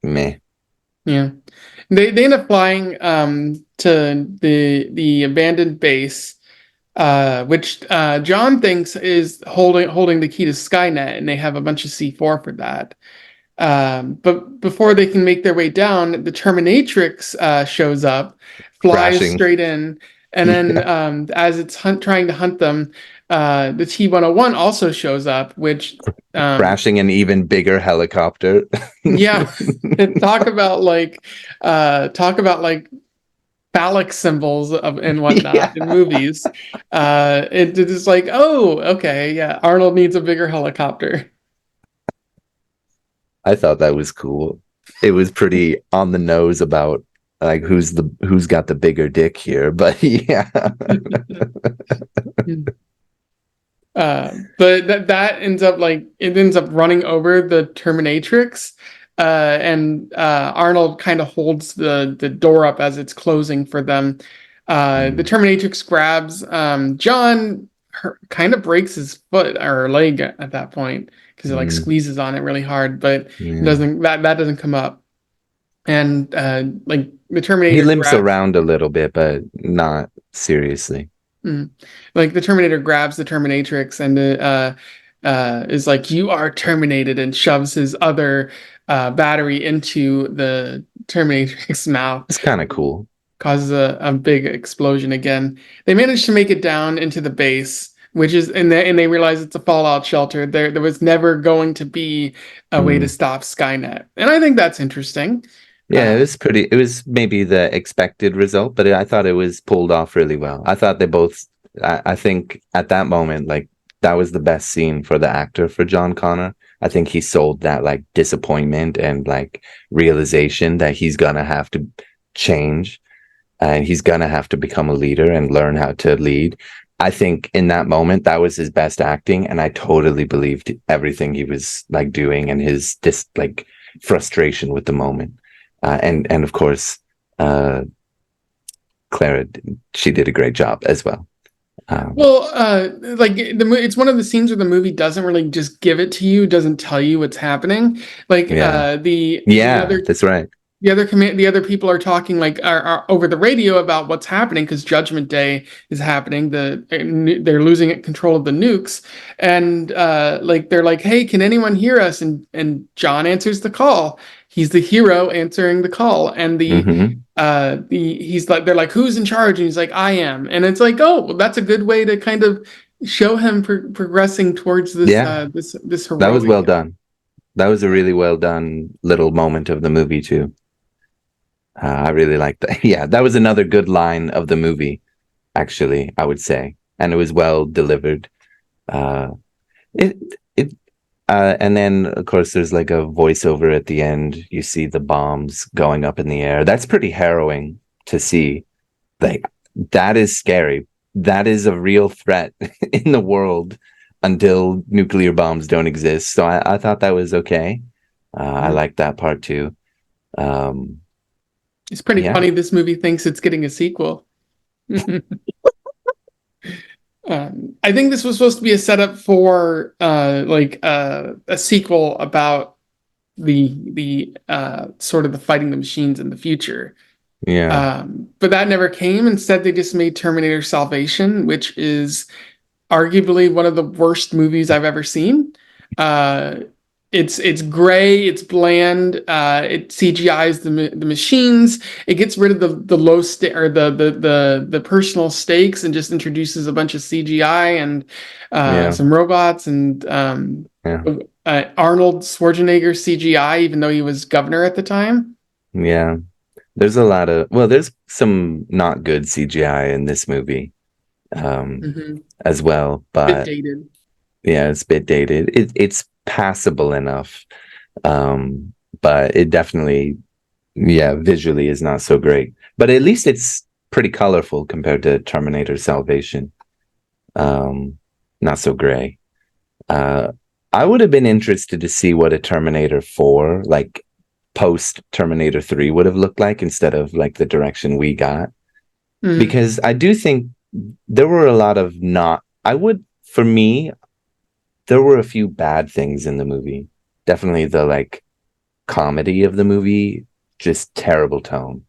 meh. yeah, they end up flying to the abandoned base, which John thinks is holding the key to Skynet, and they have a bunch of C4 for that. But before they can make their way down, the Terminatrix shows up, flies Crashing. straight in, and then Yeah. as it's trying to hunt them, the T-101 also shows up, which um, Crashing an even bigger helicopter. yeah, talk about like phallic symbols of and whatnot in Yeah. movies. It is like, oh, okay, yeah, Arnold needs a bigger helicopter. I thought that was cool. It was pretty on the nose about like who's got the bigger dick here, but yeah. But that ends up like it ends up running over the Terminatrix, and Arnold kind of holds the door up as it's closing for them. The Mm, Terminatrix grabs John, kind of breaks his foot or leg at that point because it like mm, squeezes on it really hard, but it yeah. doesn't that doesn't come up. and like the He Terminator limps grabs. around a little bit, but not seriously. Mm. Like the Terminator grabs the Terminatrix and is like, "You are terminated," and shoves his other battery into the Terminatrix mouth, It's kind of cool. causes a big explosion again. They managed to make it down into the base, which is and they realize it's a fallout shelter. There was never going to be a way to Mm. stop Skynet, and I think that's interesting. Yeah, it was pretty. It was maybe the expected result, but I thought it was pulled off really well. I thought they both. I think at that moment, like that was the best scene for the actor for John Connor. I think he sold that like disappointment and like realization that he's gonna have to change and he's gonna have to become a leader and learn how to lead. I think in that moment that was his best acting, and I totally believed everything he was like doing and his like frustration with the moment. And of course, uh, Clara, she did a great job as well. Um, Well, like it's one of the scenes where the movie doesn't really just give it to you, doesn't tell you what's happening. Like yeah, the yeah, other that's right. the other people are talking like are over the radio about what's happening because Judgment Day is happening. They're losing control of the nukes, and like they're like, "Hey, can anyone hear us?" And John answers the call. He's the hero answering the call, and Hmm. he's like they're like, "Who's in charge?" And he's like, "I am." And it's like, oh, well, that's a good way to kind of show him progressing towards this Yeah, this that was heroic. well done. That was a really well done little moment of the movie too. I really liked that. Yeah, that was another good line of the movie, actually, I would say, and it was well delivered. Uh, it it and then of course there's like a voiceover at the end. You see the bombs going up in the air. That's pretty harrowing to see. Like that is scary. That is a real threat in the world until nuclear bombs don't exist. So I thought that was okay. I Mhm. like that part too. Um, It's pretty yeah, funny. This movie thinks it's getting a sequel. I think this was supposed to be a setup for a sequel about the sort of the fighting the machines in the future. yeah, But that never came. Instead, they just made Terminator Salvation, which is arguably one of the worst movies I've ever seen. Uh, it's gray, it's bland. It CGI's the machines. It gets rid of the low st or the personal stakes and just introduces a bunch of CGI and yeah, some robots and yeah, Arnold Schwarzenegger CGI, even though he was governor at the time. yeah. There's a lot of there's some not good CGI in this movie Mm-hmm. as well, Bit but dated. yeah, it's a bit dated. It's passable enough, um, but it definitely yeah, visually is not so great. But at least it's pretty colorful compared to Terminator Salvation. Um, Not so gray. Uh, I would have been interested to see what a Terminator 4, like post Terminator 3 would have looked like instead of like the direction we got. Mm-hmm. Because I do think there were a lot of not, I would, for me, there were a few bad things in the movie. Definitely the like comedy of the movie, just terrible tone.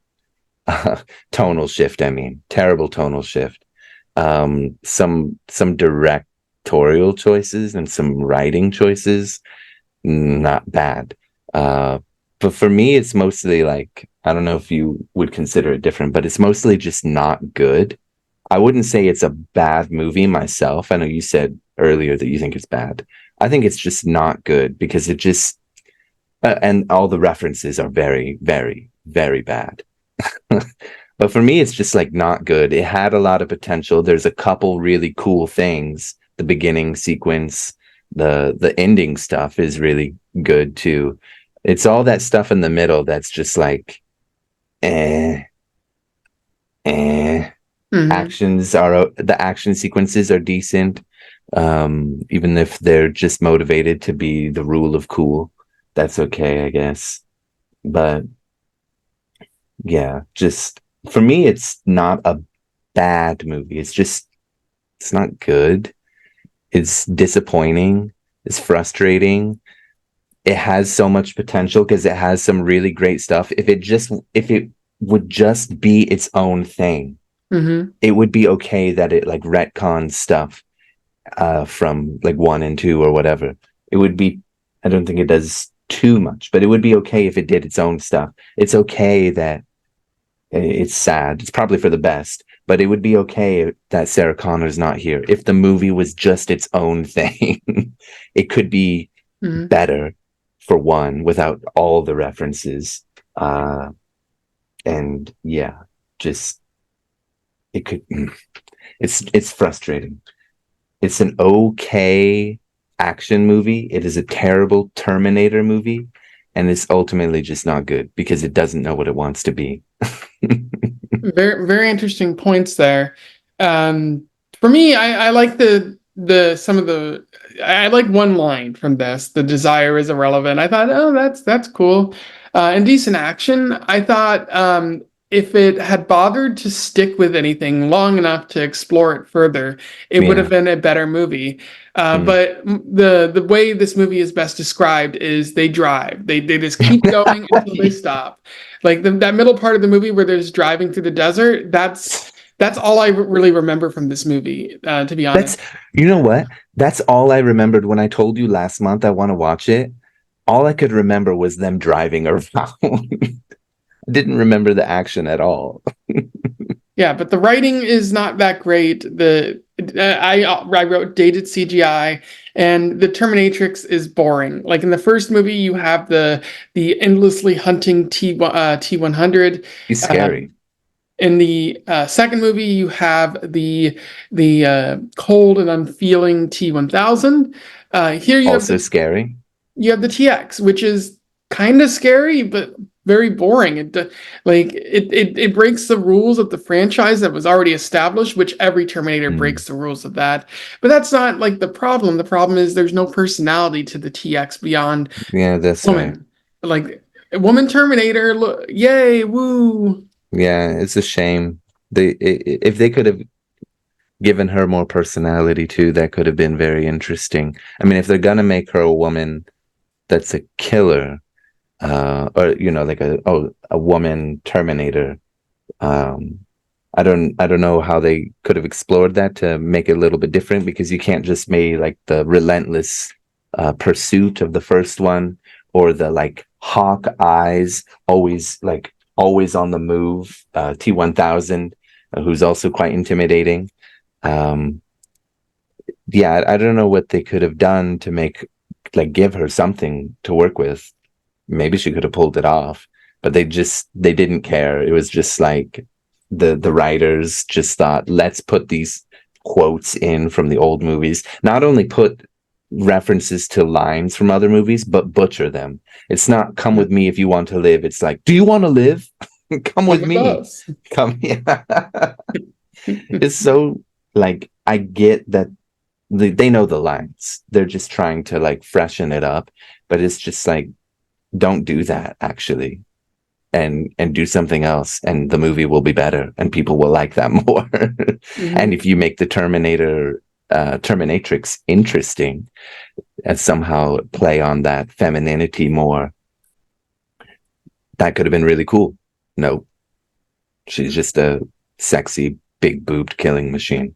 Tonal shift, I mean, terrible tonal shift. Some directorial choices and some writing choices, not bad. Uh, but for me, it's mostly like I don't know if you would consider it different, but it's mostly just not good. I wouldn't say it's a bad movie myself. I know you said earlier that you think it's bad. I think it's just not good because it just and all the references are very, very, very bad. But for me, it's just like not good. It had a lot of potential. There's a couple really cool things. The beginning sequence, the ending stuff is really good too. It's all that stuff in the middle that's just like eh, eh. Mm-hmm. Actions are the action sequences are decent. Even if they're just motivated to be the rule of cool, that's okay, I guess. But yeah, just for me, it's not a bad movie. It's just it's not good. It's disappointing. It's frustrating. it has so much potential because it has some really great stuff. If it would just be its own thing, Mm-hmm. it would be okay that it like retcons stuff from like 1 and 2 or whatever. It would be, I don't think it does too much, but it would be okay if it did its own stuff. It's okay that it's sad. It's probably for the best, but it would be okay that Sarah Connor's not here. If the movie was just its own thing, it could be Mm-hmm. better for one without all the references. And yeah, just it could. It's frustrating. It's an okay action movie. It is a terrible Terminator movie, and it's ultimately just not good because it doesn't know what it wants to be. Very, very interesting points there. For me, I like the some of the I like one line from this. The desire is irrelevant. I thought, oh, that's cool. And decent action. I thought if it had bothered to stick with anything long enough to explore it further, it would have Yeah. been a better movie. Mm. But the way this movie is best described is they drive. They just keep going until they stop. Like that middle part of the movie where there's driving through the desert, that's all I really remember from this movie, to be That's, honest. you know what? That's all I remembered when I told you last month I want to watch it. All I could remember was them driving around. I didn't remember the action at all. Yeah, but the writing is not that great. I wrote dated CGI, and the Terminatrix is boring. Like in the first movie, you have the endlessly hunting T100. He's Uh, scary. in the second movie, you have the cold and unfeeling T1000. Here Also scary. you have the TX, which is kind of scary, but very boring. It breaks the rules of the franchise that was already established, which every Terminator Mm. breaks the rules of that. But that's not like the problem. The problem is there's no personality to the TX beyond Yeah, that's right. woman. Like woman Terminator, look, yay, woo. Yeah, it's a shame. If they could have given her more personality too, that could have been very interesting. I mean, if they're gonna make her a woman that's a killer, or like a woman Terminator, um, I don't know how they could have explored that to make it a little bit different because you can't just make like the relentless pursuit of the first one or the like hawk eyes, always on the move, T1000, who's also quite intimidating. Um, yeah, I don't know what they could have done to give her something to work with. Maybe she could have pulled it off, but they didn't care. It was just like the writers just thought, let's put these quotes in from the old movies. Not only put references to lines from other movies, but butcher them. It's not come with me if you want to live. It's like, do you want to live? Come Come with with me. us. Come here. It's so like I get that they know the lines. They're just trying to like freshen it up, but it's just like don't do that actually. And do something else and the movie will be better and people will like that more. And Mhm. if you make the Terminatrix interesting and somehow play on that femininity more, that could have been really cool. No, she's just a sexy big boobed killing machine.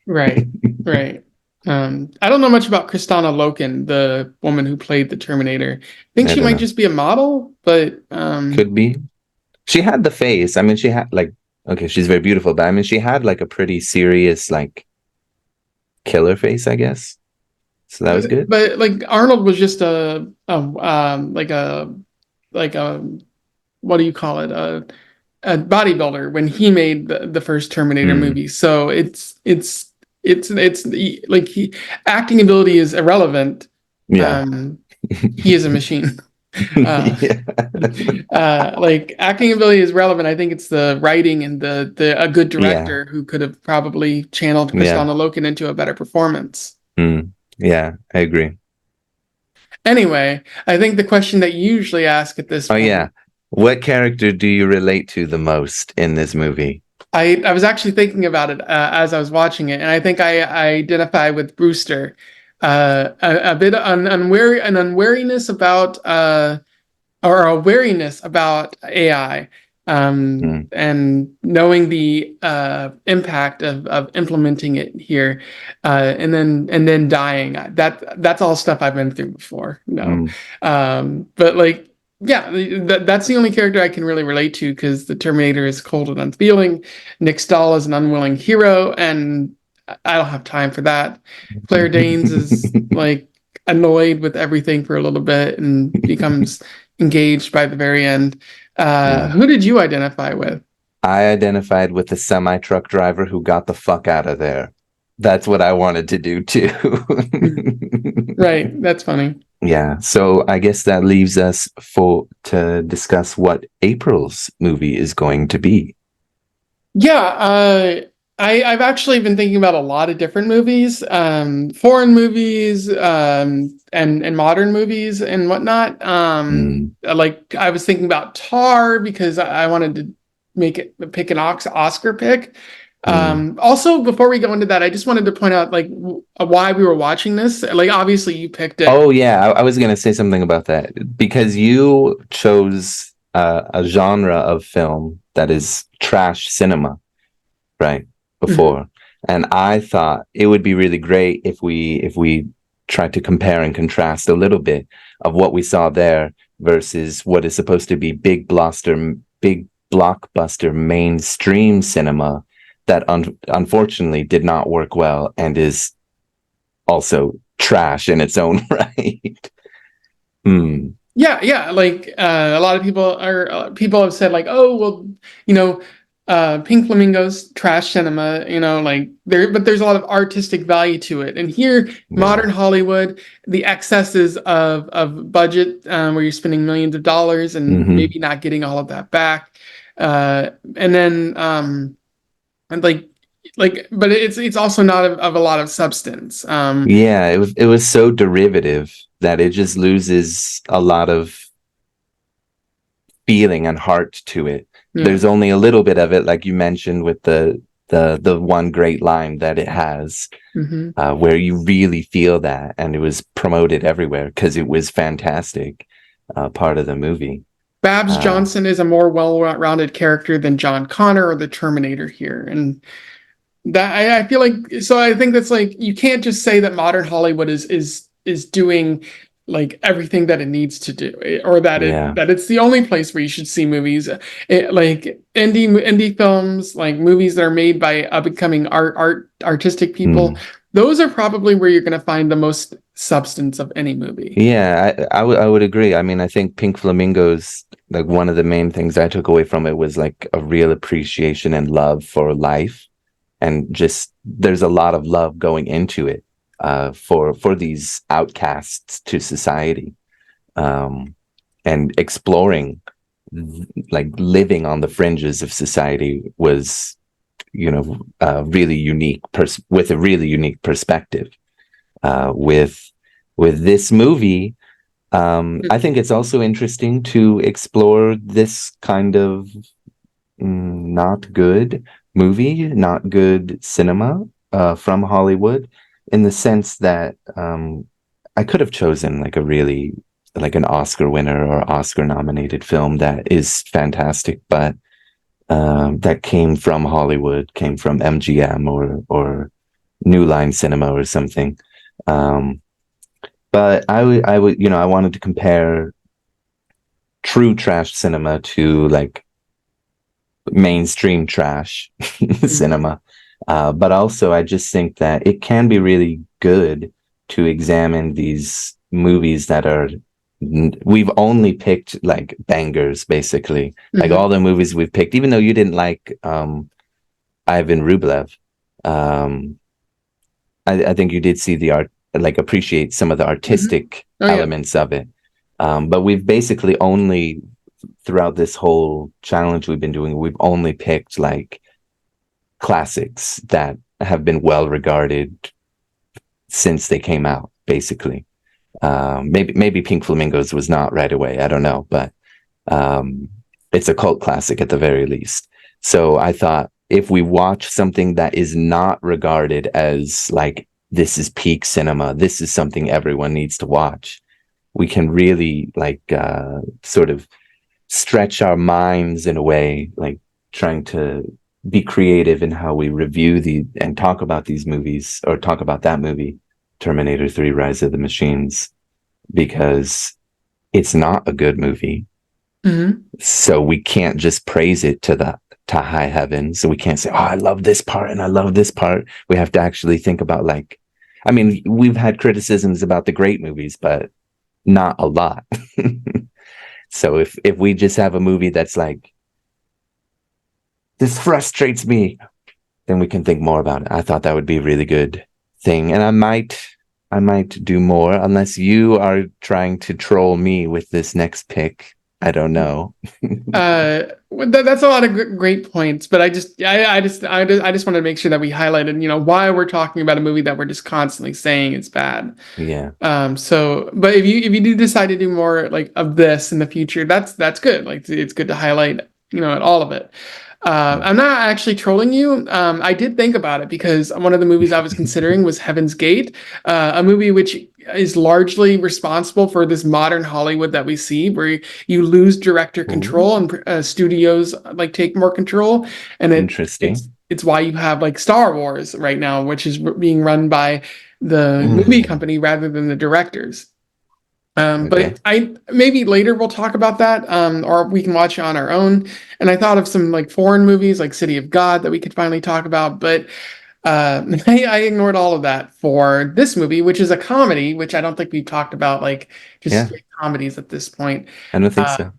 Right, right. I don't know much about Kristanna Loken, the woman who played the Terminator. I think I she don't might know. just be a model, but Could be. She had the face. I mean, she had like, okay, she's very beautiful, but I mean, she had like a pretty serious, like, killer face, I guess. So that was good. but like Arnold was just a what do you call it? A bodybuilder when he made the first Terminator Mm, movie. So it's like acting ability is irrelevant. yeah. Um, he is a machine. Uh, Yeah. like acting ability is relevant. I think it's the writing and the a good Yeah. director who could have probably channeled Yeah. Kristanna Loken into a better performance. Mm, yeah. I agree. Anyway, I think the question that you usually ask at this Oh, yeah. point, What character do you relate to the most in this movie? I was actually thinking about it as I was watching it, and I think I identify with Brewster. a bit an unwariness about or a wariness about AI, Mm, and knowing the impact of implementing it here, and then dying. That's all stuff I've been through before. No, mm, but like. Yeah, that's the only character I can really relate to because the Terminator is cold and unfeeling. Nick Stahl is an unwilling hero, and I don't have time for that. Claire Danes is like annoyed with everything for a little bit and becomes engaged by the very end. mm. Who did you identify with? I identified with the semi truck driver who got the fuck out of there. That's what I wanted to do too. Right, that's funny. Yeah, so I guess that leaves us for to discuss what April's movie is going to be. Yeah, I've actually been thinking about a lot of different movies, foreign movies, and modern movies and whatnot. Mm, Like I was thinking about Tar because I wanted to make it pick an Oscar pick. mm. Also, before we go into that, I just wanted to point out like why we were watching this. Like obviously you picked it. Oh yeah, I was gonna say something about that because you chose a genre of film that is trash cinema, right? Mhm. Before, and I thought it would be really great if we tried to compare and contrast a little bit of what we saw there versus what is supposed to be big blockbuster mainstream cinema that unfortunately did not work well and is also trash in its own right. Hmm. Yeah, yeah. Like a lot of people have said like, oh well, you know, Pink Flamingos trash cinema. You know, like but there's a lot of artistic value to it. And here, Yeah. modern Hollywood, the excesses of budget, where you're spending millions of dollars and Hmm. maybe not getting all of that back, and then and but it's also not of a lot of substance. Yeah, it was so derivative that it just loses a lot of feeling and heart to it. Yeah. There's only a little bit of it, like you mentioned, with the one great line that it has, Hmm. where you really feel that, and it was promoted everywhere because it was fantastic, part of the movie. Babs Uh, Johnson is a more well-rounded character than John Connor or the Terminator here, and that I feel like so I think that's like you can't just say that modern Hollywood is doing like everything that it needs to do, or yeah. that it's the only place where you should see movies. Like indie films, like movies that are made by up and coming artistic people. Hmm. Those are probably where you're going to find the most substance of any movie. Yeah, I would agree. I mean, I think Pink Flamingos, like one of the main things I took away from it was like a real appreciation and love for life, and just there's a lot of love going into it, for these outcasts to society, um, and exploring, like living on the fringes of society was, really unique with a really unique perspective. With this movie, I think it's also interesting to explore this kind of not good movie, not good cinema, from Hollywood, in the sense that, I could have chosen like an Oscar winner or Oscar nominated film that is fantastic, but that came from Hollywood, came from MGM or New Line Cinema or something. Um, but I wanted to compare true trash cinema to like mainstream trash Mhm. cinema. But also, I just think that it can be really good to examine these movies that are. We've only picked like bangers, basically. Like Mhm. all the movies we've picked, even though you didn't like, Ivan Rublev. Um, I think you did see the art, like appreciate some of the Mhm. artistic Oh yeah. elements of it. But we've basically only, throughout this whole challenge we've been doing, we've only picked like classics that have been well regarded since they came out, basically. Maybe Pink Flamingos was not right away. I don't know, but, um, it's a cult classic at the very least. So I thought if we watch something that is not regarded as like this is peak cinema. This is something everyone needs to watch. We can really like sort of stretch our minds in a way, like trying to be creative in how we review the and talk about these movies or talk about that movie, Terminator 3 Rise of the Machines, because it's not a good movie. Hmm. So we can't just praise it to high heaven. So we can't say, "Oh, I love this part and I love this part." We have to actually think about like, I mean, we've had criticisms about the great movies, but not a lot. So if we just have a movie that's like, this frustrates me, then we can think more about it. I thought that would be a really good thing, and I might do more unless you are trying to troll me with this next pick. I don't know. That's a lot of great points, but I just wanted to make sure that we highlighted, why we're talking about a movie that we're just constantly saying is bad. Yeah. But if you do decide to do more like of this in the future, that's good. Like it's good to highlight, all of it. I'm not actually trolling you. I did think about it because one of the movies I was considering was Heaven's Gate, a movie which is largely responsible for this modern Hollywood that we see, where you lose director Ooh, control and studios like take more control, and interesting. it's why you have like Star Wars right now, which is being run by the movie Mm, company rather than the directors. okay. But I maybe later we'll talk about that, or we can watch it on our own. And I thought of some like foreign movies like City of God that we could finally talk about, but I ignored all of that for this movie, which is a comedy, which I don't think we've talked about like just Yeah, straight comedies at this point. I don't think Uh, so.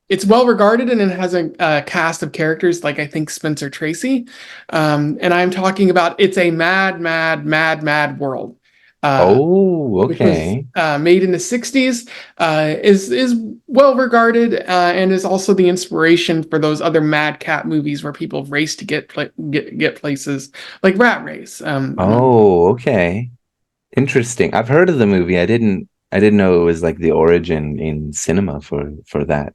it's well regarded and it has a cast of characters like I think Spencer Tracy, and I'm talking about It's a Mad, Mad, Mad, Mad World. Uh, Oh, which was okay. made in the 60s, is well regarded, and is also the inspiration for those other Mad Cat movies where people race to get places, like Rat Race, among. Oh, okay. Interesting. I've heard of the movie. I didn't know it was like the origin in cinema for that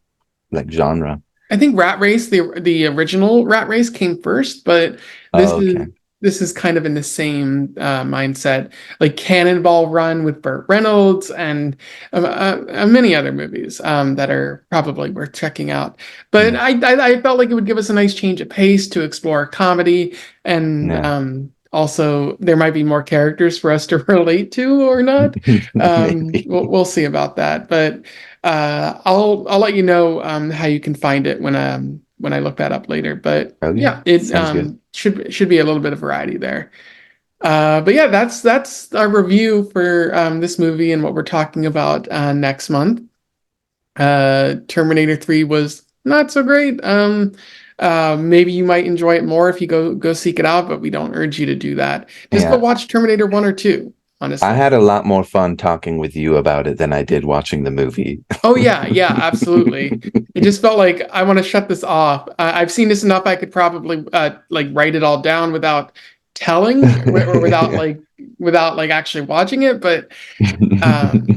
like genre. I think Rat Race, the original Rat Race, came first, but this Oh, is okay. this is kind of in the same mindset, like Cannonball Run with Burt Reynolds and many other movies that are probably worth checking out. But Mm, I felt like it would give us a nice change of pace to explore comedy, and yeah. also there might be more characters for us to relate to or not. Maybe. We'll see about that, but. I'll let you know how you can find it when I look that up later. But Okay. yeah, it Sounds good. should be a little bit of variety there. But yeah, that's our review for this movie and what we're talking about next month. Terminator 3 was not so great. Maybe you might enjoy it more if you go seek it out, but we don't urge you to do that. Just go Yeah. watch Terminator 1 or 2, I honestly. had a lot more fun talking with you about it than I did watching the movie. Oh yeah, yeah, absolutely. It just felt like I want to shut this off. I've seen this enough. I could probably like write it all down without telling or without like actually watching it. But um,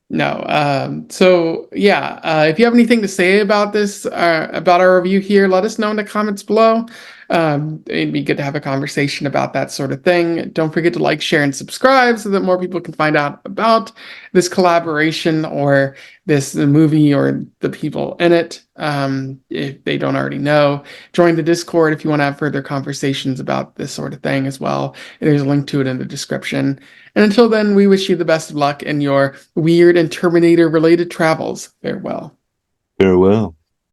no. So yeah, if you have anything to say about this, about our review here, let us know in the comments below. It'd be good to have a conversation about that sort of thing. Don't forget to like, share, and subscribe so that more people can find out about this collaboration or this the movie or the people in it. If they don't already know, join the Discord if you want to have further conversations about this sort of thing as well. There's a link to it in the description. And until then, we wish you the best of luck in your weird and Terminator related travels. Farewell. Farewell.